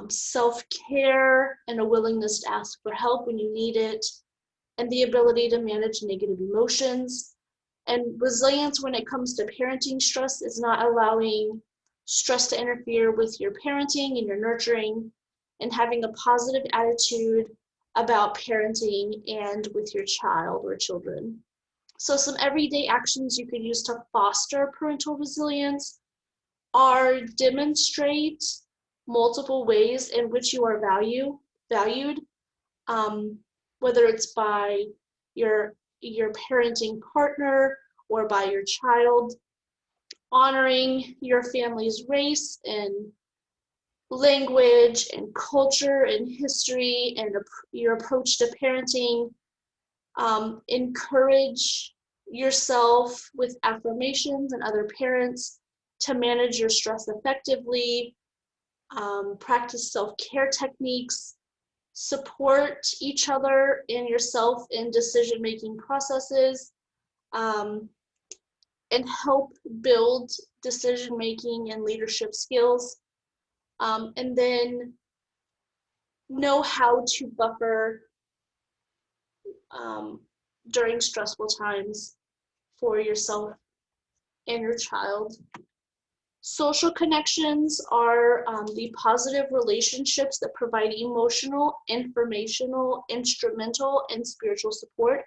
self-care and a willingness to ask for help when you need it, and the ability to manage negative emotions. And resilience when it comes to parenting stress is not allowing stress to interfere with your parenting and your nurturing, and having a positive attitude about parenting and with your child or children. So some everyday actions you could use to foster parental resilience are demonstrate multiple ways in which you are valued, whether it's by your parenting partner or by your child, honoring your family's race and language and culture and history and your approach to parenting. Encourage yourself with affirmations and other parents to manage your stress effectively. Practice self-care techniques. Support each other and yourself in decision-making processes, and help build decision-making and leadership skills. And then know how to buffer during stressful times for yourself and your child. Social connections are the positive relationships that provide emotional, informational, instrumental, and spiritual support.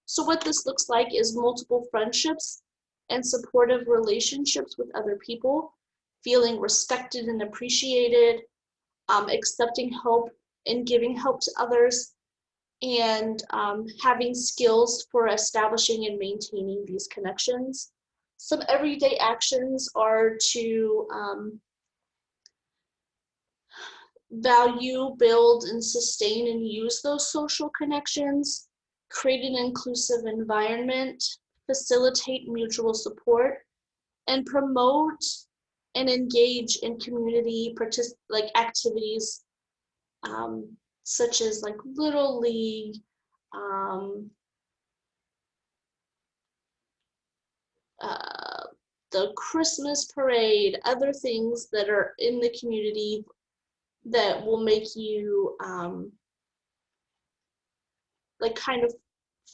So what this looks like is multiple friendships and supportive relationships with other people, feeling respected and appreciated, accepting help and giving help to others, and having skills for establishing and maintaining these connections. Some everyday actions are to value, build, and sustain and use those social connections, create an inclusive environment, facilitate mutual support, and promote and engage in community activities, such as like Little League, the Christmas parade, other things that are in the community that will make you kind of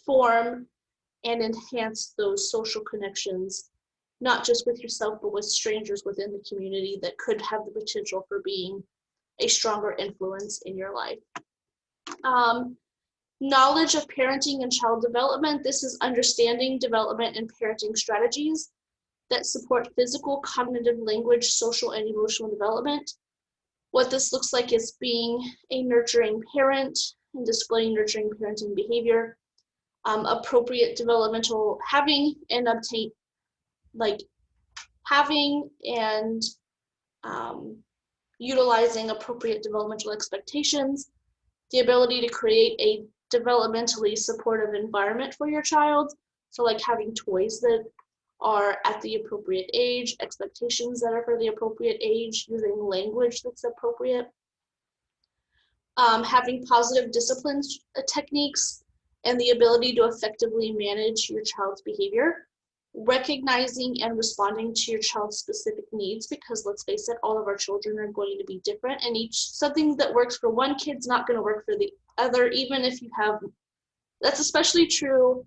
form and enhance those social connections, not just with yourself, but with strangers within the community that could have the potential for being a stronger influence in your life. Knowledge of parenting and child development. This is understanding development and parenting strategies that support physical, cognitive, language, social, and emotional development. What this looks like is being a nurturing parent and displaying nurturing parenting behavior, appropriate developmental, having and utilizing appropriate developmental expectations, the ability to create a developmentally supportive environment for your child. So like having toys that are at the appropriate age, expectations that are for the appropriate age, using language that's appropriate. Having positive discipline techniques and the ability to effectively manage your child's behavior. Recognizing and responding to your child's specific needs, because let's face it, all of our children are going to be different, and something that works for one kid's not going to work for the other, even if you have, that's especially true,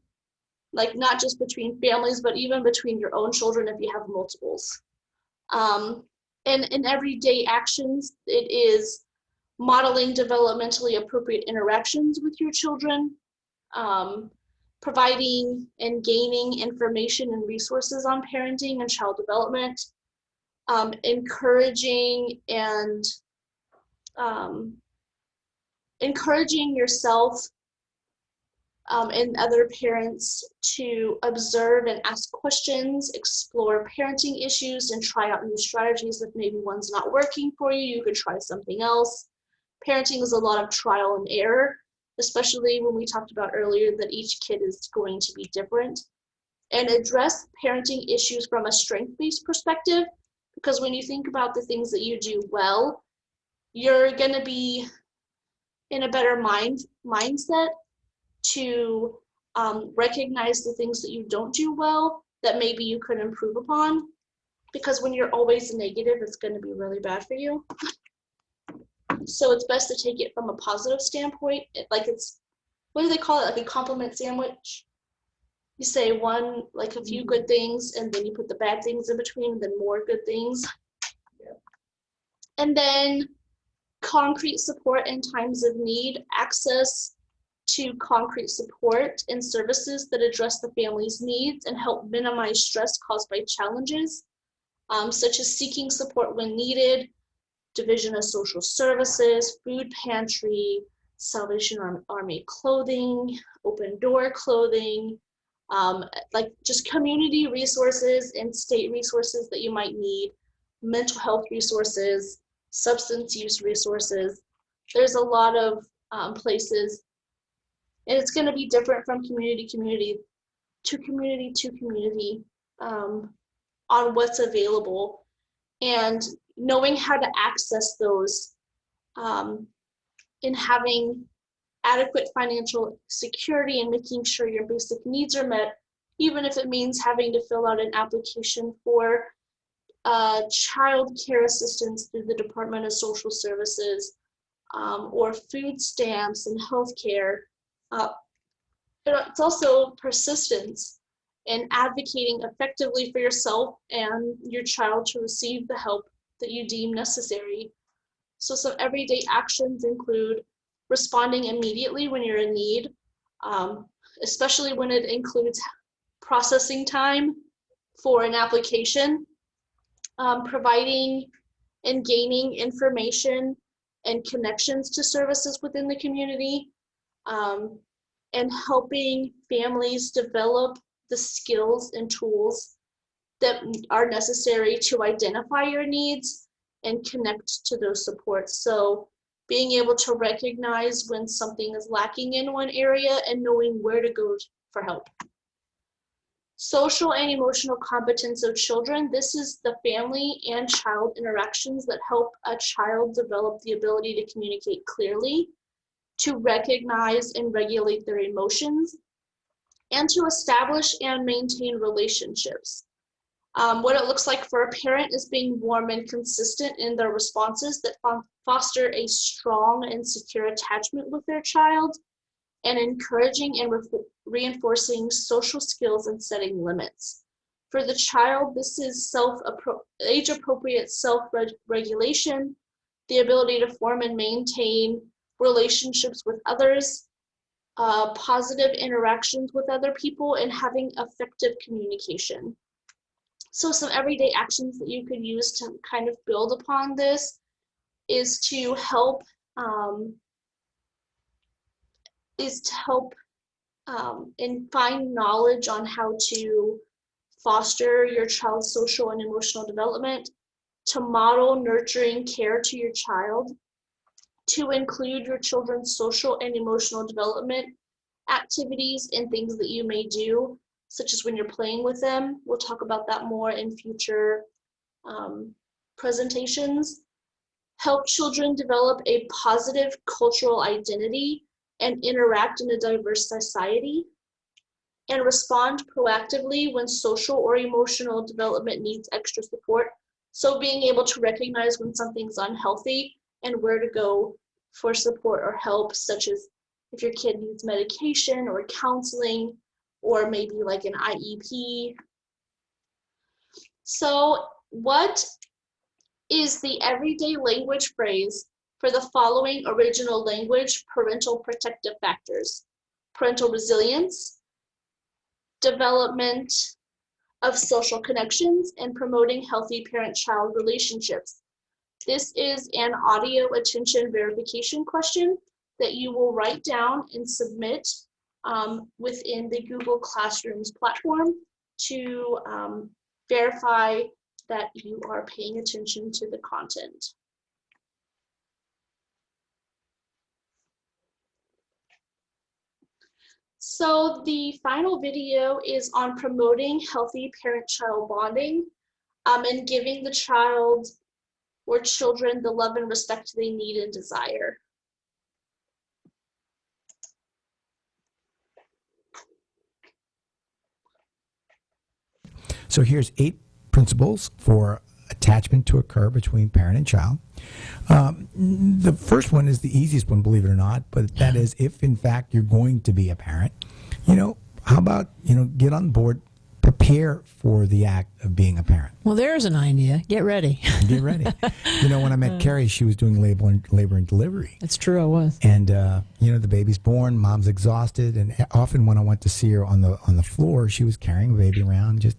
like not just between families, but even between your own children if you have multiples. And in everyday actions, it is modeling developmentally appropriate interactions with your children, providing and gaining information and resources on parenting and child development, encouraging yourself and other parents to observe and ask questions, explore parenting issues, and try out new strategies. If maybe one's not working for you, you could try something else. Parenting is a lot of trial and error, especially when we talked about earlier that each kid is going to be different. And address parenting issues from a strength-based perspective, because when you think about the things that you do well, you're going to be in a better mindset to recognize the things that you don't do well that maybe you could improve upon, because when you're always negative, it's going to be really bad for you. So it's best to take it from a positive standpoint. Like it's, what do they call it? Like a compliment sandwich. You say one, like a few good things, and then you put the bad things in between, and then more good things. And then concrete support in times of need, access to concrete support and services that address the family's needs and help minimize stress caused by challenges, such as seeking support when needed, Division of Social Services, food pantry, Salvation Army clothing, open door clothing, like just community resources and state resources that you might need, mental health resources, substance use resources. There's a lot of places, and it's going to be different from community to community on what's available, and knowing how to access those and having adequate financial security and making sure your basic needs are met, even if it means having to fill out an application for child care assistance through the Department of Social Services, or food stamps and health care. It's also persistence in advocating effectively for yourself and your child to receive the help that you deem necessary. So some everyday actions include responding immediately when you're in need, especially when it includes processing time for an application, providing and gaining information and connections to services within the community, and helping families develop the skills and tools that are necessary to identify your needs and connect to those supports. So being able to recognize when something is lacking in one area and knowing where to go for help. Social and emotional competence of children. This is the family and child interactions that help a child develop the ability to communicate clearly, to recognize and regulate their emotions, and to establish and maintain relationships. What it looks like for a parent is being warm and consistent in their responses that foster a strong and secure attachment with their child, and encouraging and reinforcing social skills and setting limits. For the child, this is age-appropriate self-regulation, the ability to form and maintain relationships with others, positive interactions with other people, and having effective communication. So some everyday actions that you could use to kind of build upon this is to help and find knowledge on how to foster your child's social and emotional development, to model nurturing care to your child, to include your children's social and emotional development activities and things that you may do, such as when you're playing with them. We'll talk about that more in future presentations. Help children develop a positive cultural identity and interact in a diverse society, and respond proactively when social or emotional development needs extra support. So being able to recognize when something's unhealthy and where to go for support or help, such as if your kid needs medication or counseling, or maybe like an IEP. So what is the everyday language phrase for the following original language parental protective factors? Parental resilience, development of social connections, and promoting healthy parent-child relationships. This is an audio attention verification question that you will write down and submit within the Google Classrooms platform to verify that you are paying attention to the content. So the final video is on promoting healthy parent-child bonding and giving the child or children the love and respect they need and desire. So here's 8 principles for attachment to occur between parent and child. The first one is the easiest one, believe it or not, but that is if in fact you're going to be a parent, how about, get on board, prepare for the act of being a parent. Well, there's an idea. Get ready. Get ready. When I met Carrie, she was doing labor and delivery. That's true, I was. And, the baby's born, mom's exhausted, and often when I went to see her on the floor, she was carrying the baby around, just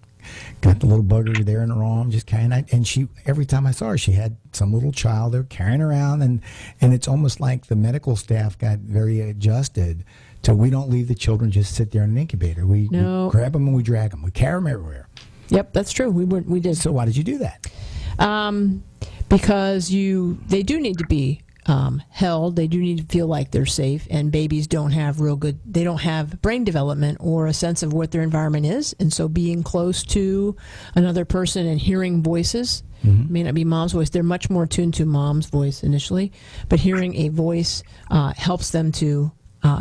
got the little bugger there in her arm, just carrying it. And she, every time I saw her, she had some little child there carrying around, and it's almost like the medical staff got very adjusted to we don't leave the children just sit there in an incubator. We grab them and we drag them. We carry them everywhere. Yep, that's true. We did. So why did you do that? Because they do need to be held. They do need to feel like they're safe, and babies don't have they don't have brain development or a sense of what their environment is, and so being close to another person and hearing voices, may not be mom's voice, they're much more tuned to mom's voice initially, but hearing a voice helps them to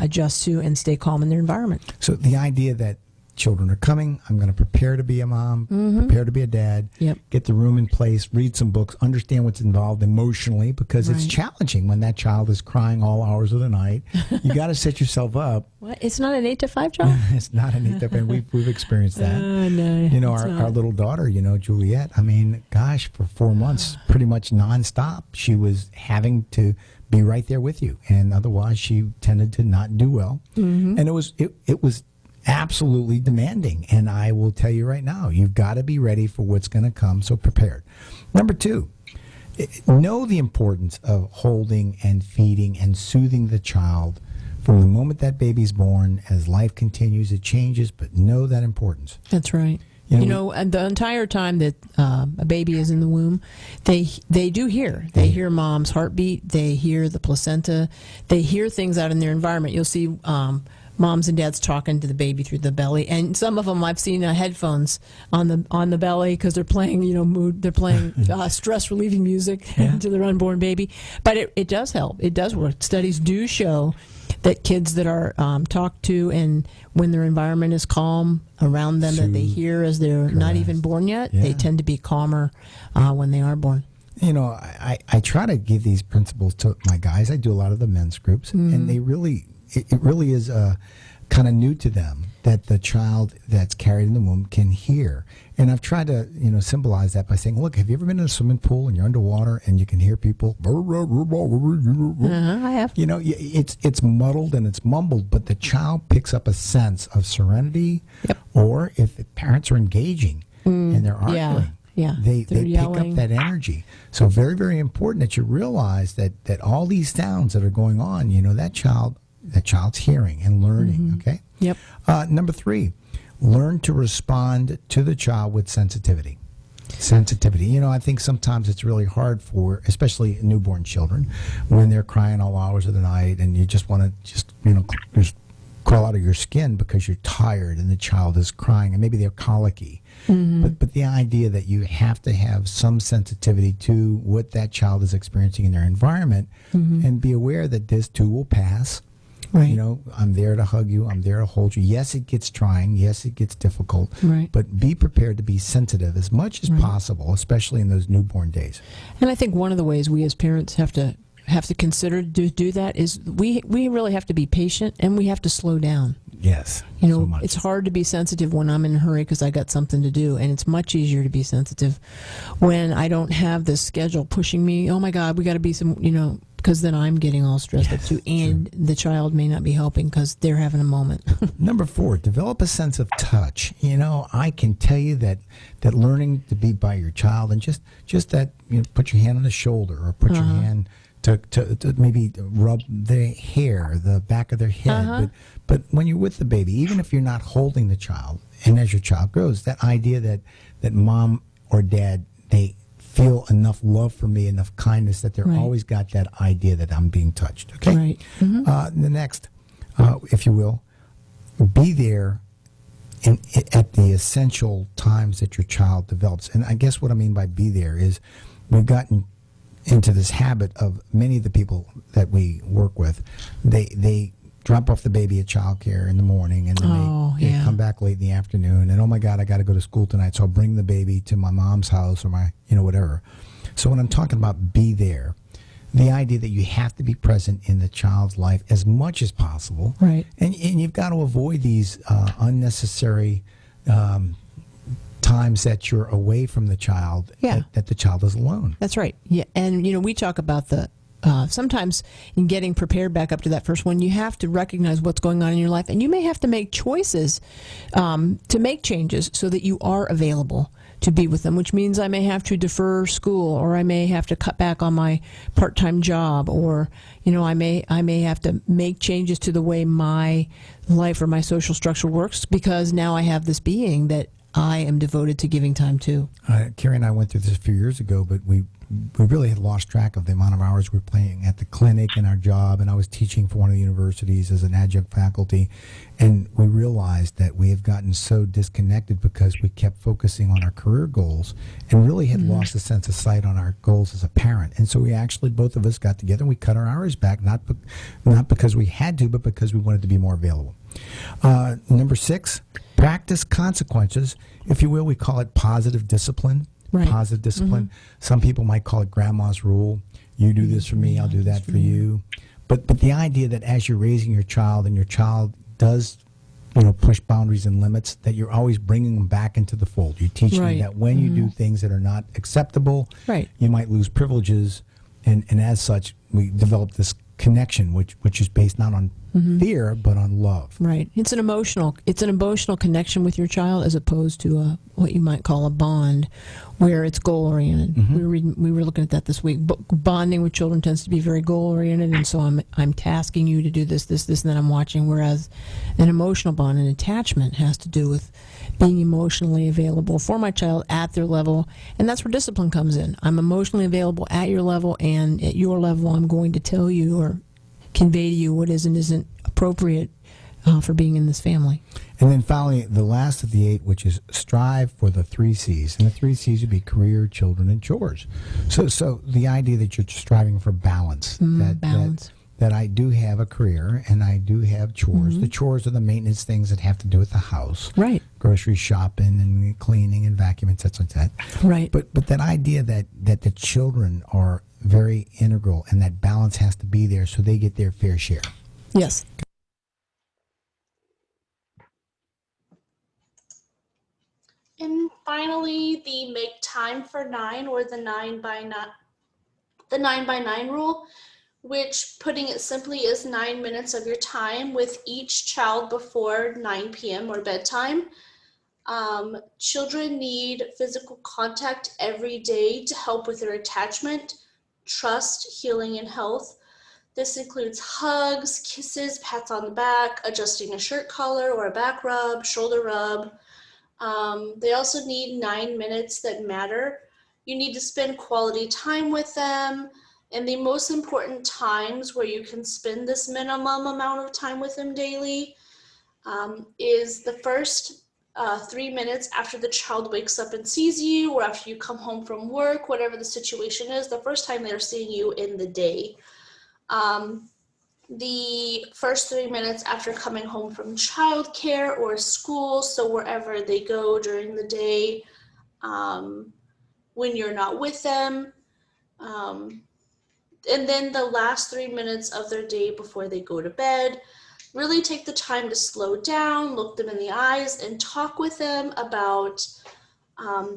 adjust to and stay calm in their environment. So the idea that children are coming, I'm going to prepare to be a mom, prepare to be a dad, get the room in place, read some books, understand what's involved emotionally, because it's challenging when that child is crying all hours of the night. You got to set yourself up. What? It's not an 8 to 5 job? It's not an 8 to 5, and we've experienced that. No, our little daughter, Juliet, I mean, gosh, for 4 months, pretty much nonstop, she was having to be right there with you, and otherwise she tended to not do well. And it was absolutely demanding, and I will tell you right now, you've got to be ready for what's going to come, so prepared. Number 2, know the importance of holding and feeding and soothing the child from the moment that baby's born. As life continues, it changes, but know that importance. That's right. And the entire time that a baby is in the womb, they do hear. They hear mom's heartbeat. They hear the placenta. They hear things out in their environment. You'll see moms and dads talking to the baby through the belly, and some of them I've seen headphones on the belly because they're playing stress relieving music to their unborn baby. But it does help. It does work. Studies do show that kids that are talked to and when their environment is calm around them, that they hear as they're not even born yet, they tend to be calmer when they are born. I try to give these principles to my guys. I do a lot of the men's groups, and they really, it really is kind of new to them that the child that's carried in the womb can hear. And I've tried to, symbolize that by saying, look, have you ever been in a swimming pool and you're underwater and you can hear people? I have. It's muddled and it's mumbled, but the child picks up a sense of serenity, or if the parents are engaging and they're arguing. They pick up that energy. So very, very important that you realize that all these sounds that are going on, that child's hearing and learning, okay? Yep. Number 3, learn to respond to the child with sensitivity. Sensitivity. I think sometimes it's really hard for, especially newborn children, when they're crying all hours of the night and you just want to just crawl out of your skin because you're tired and the child is crying and maybe they're colicky. But the idea that you have to have some sensitivity to what that child is experiencing in their environment and be aware that this too will pass. Right. I'm there to hug you. I'm there to hold you. Yes, it gets trying. Yes, it gets difficult. Right. But be prepared to be sensitive as much as possible, especially in those newborn days. And I think one of the ways we as parents have to consider to do that is we really have to be patient and we have to slow down. Yes. So much. It's hard to be sensitive when I'm in a hurry because I got something to do, and it's much easier to be sensitive when I don't have this schedule pushing me. Oh my God, we got to be some, because then I'm getting all stressed up too, and the child may not be helping because they're having a moment. Number 4, develop a sense of touch. I can tell you that learning to be by your child and just that, put your hand on the shoulder or put your hand to maybe rub their hair, the back of their head. But when you're with the baby, even if you're not holding the child, and as your child grows, that idea that mom or dad, they feel enough love for me, enough kindness, that they're always got that idea that I'm being touched. Okay. Right. The next, if you will, be there at the essential times that your child develops. And I guess what I mean by be there is we've gotten into this habit of many of the people that we work with, they drop off the baby at childcare in the morning, and then they come back late in the afternoon, and oh my God, I got to go to school tonight, so I'll bring the baby to my mom's house or my, whatever. So when I'm talking about be there, the idea that you have to be present in the child's life as much as possible, right? And you've got to avoid these unnecessary times that you're away from the child, that the child is alone. That's right. Yeah, and we talk about the sometimes in getting prepared back up to that first one, you have to recognize what's going on in your life, and you may have to make choices to make changes so that you are available to be with them, which means I may have to defer school, or I may have to cut back on my part-time job, or I may have to make changes to the way my life or my social structure works, because now I have this being that I am devoted to giving time to. Carrie and I went through this a few years ago, but we really had lost track of the amount of hours we were playing at the clinic and our job, and I was teaching for one of the universities as an adjunct faculty, and we realized that we have gotten so disconnected because we kept focusing on our career goals and really had lost a sense of sight on our goals as a parent. And so we actually, both of us got together and we cut our hours back, not because we had to, but because we wanted to be more available. Number 6, practice consequences. If you will, we call it positive discipline. Right. Positive discipline. Some people might call it grandma's rule. You do this for me, I'll do that for you. But the idea that as you're raising your child and your child does push boundaries and limits, that you're always bringing them back into the fold. You teach them that when you do things that are not acceptable, you might lose privileges, and as such, we develop this connection, which is based not on fear but on love. Right. It's an emotional connection with your child, as opposed to what you might call a bond, where it's goal oriented. We were looking at that this week. Bonding with children tends to be very goal oriented, and so I'm tasking you to do this, and then I'm watching. Whereas an emotional bond, an attachment, has to do with being emotionally available for my child at their level, and that's where discipline comes in. I'm emotionally available at your level, and at your level, I'm going to tell you or convey to you what is and isn't appropriate for being in this family. And then finally, the last of the 8, which is strive for the 3 C's. And the 3 C's would be career, children, and chores. So the idea that you're striving for balance. That I do have a career and I do have chores. The chores are the maintenance things that have to do with the house. Right. Grocery shopping and cleaning and vacuuming, such like that. Right. But that idea that the children are very integral, and that balance has to be there so they get their fair share. Yes. And finally, the make time for 9, or the 9 by 9 rule, which, putting it simply, is 9 minutes of your time with each child before 9 p.m. or bedtime. Children need physical contact every day to help with their attachment, trust, healing, and health. This includes hugs, kisses, pats on the back, adjusting a shirt collar or a back rub, shoulder rub. They also need 9 minutes that matter. You need to spend quality time with them, and the most important times where you can spend this minimum amount of time with them daily is the first 3 minutes after the child wakes up and sees you, or after you come home from work, whatever the situation is, the first time they're seeing you in the day. The first 3 minutes after coming home from childcare or school, so wherever they go during the day, when you're not with them, and then the last 3 minutes of their day before they go to bed. Really take the time to slow down, look them in the eyes, and talk with them about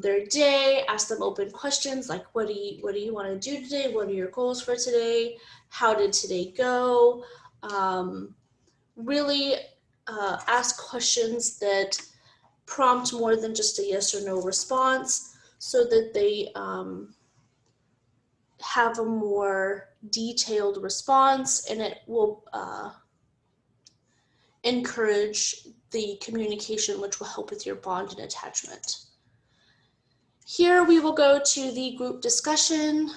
their day. Ask them open questions like, what do you want to do today? What are your goals for today? How did today go? Really ask questions that prompt more than just a yes or no response, so that they have a more detailed response, and it will encourage the communication, which will help with your bond and attachment. Here we will go to the group discussion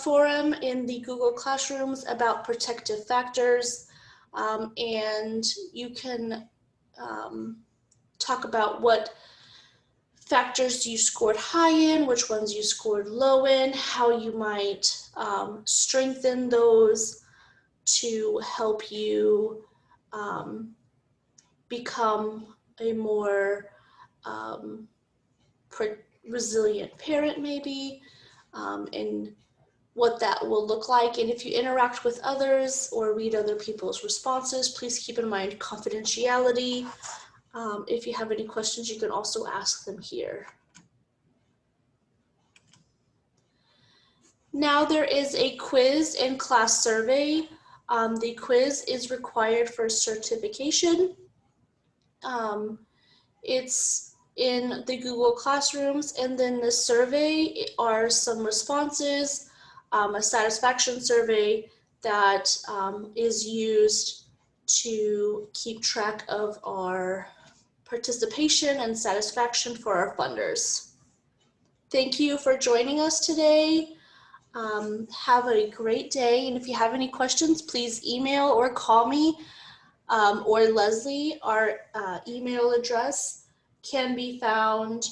forum in the Google Classrooms about protective factors, and you can talk about what factors you scored high in, which ones you scored low in, how you might strengthen those to help you become a more resilient parent, maybe, and what that will look like. And if you interact with others or read other people's responses, please keep in mind confidentiality. If you have any questions, you can also ask them here. Now there is a quiz and class survey. The quiz is required for certification. It's in the Google Classrooms, and then the survey are some responses, a satisfaction survey that is used to keep track of our participation and satisfaction for our funders. Thank you for joining us today. Have a great day, and if you have any questions, please email or call me or Leslie. Our email address can be found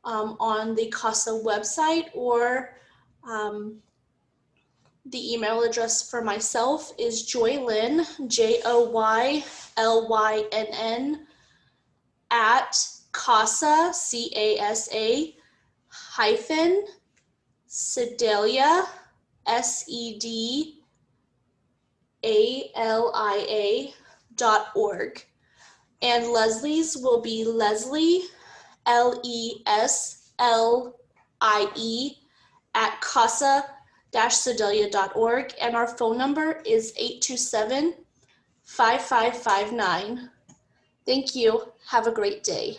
on the CASA website, or the email address for myself is Joylynn, JOYLYNN, at CASA, CASA, hyphen, Sedalia, SEDALIA.org. And Leslie's will be Leslie, LESLIE, at CASA-Sedalia.org. And our phone number is 827-5559. Thank you. Have a great day.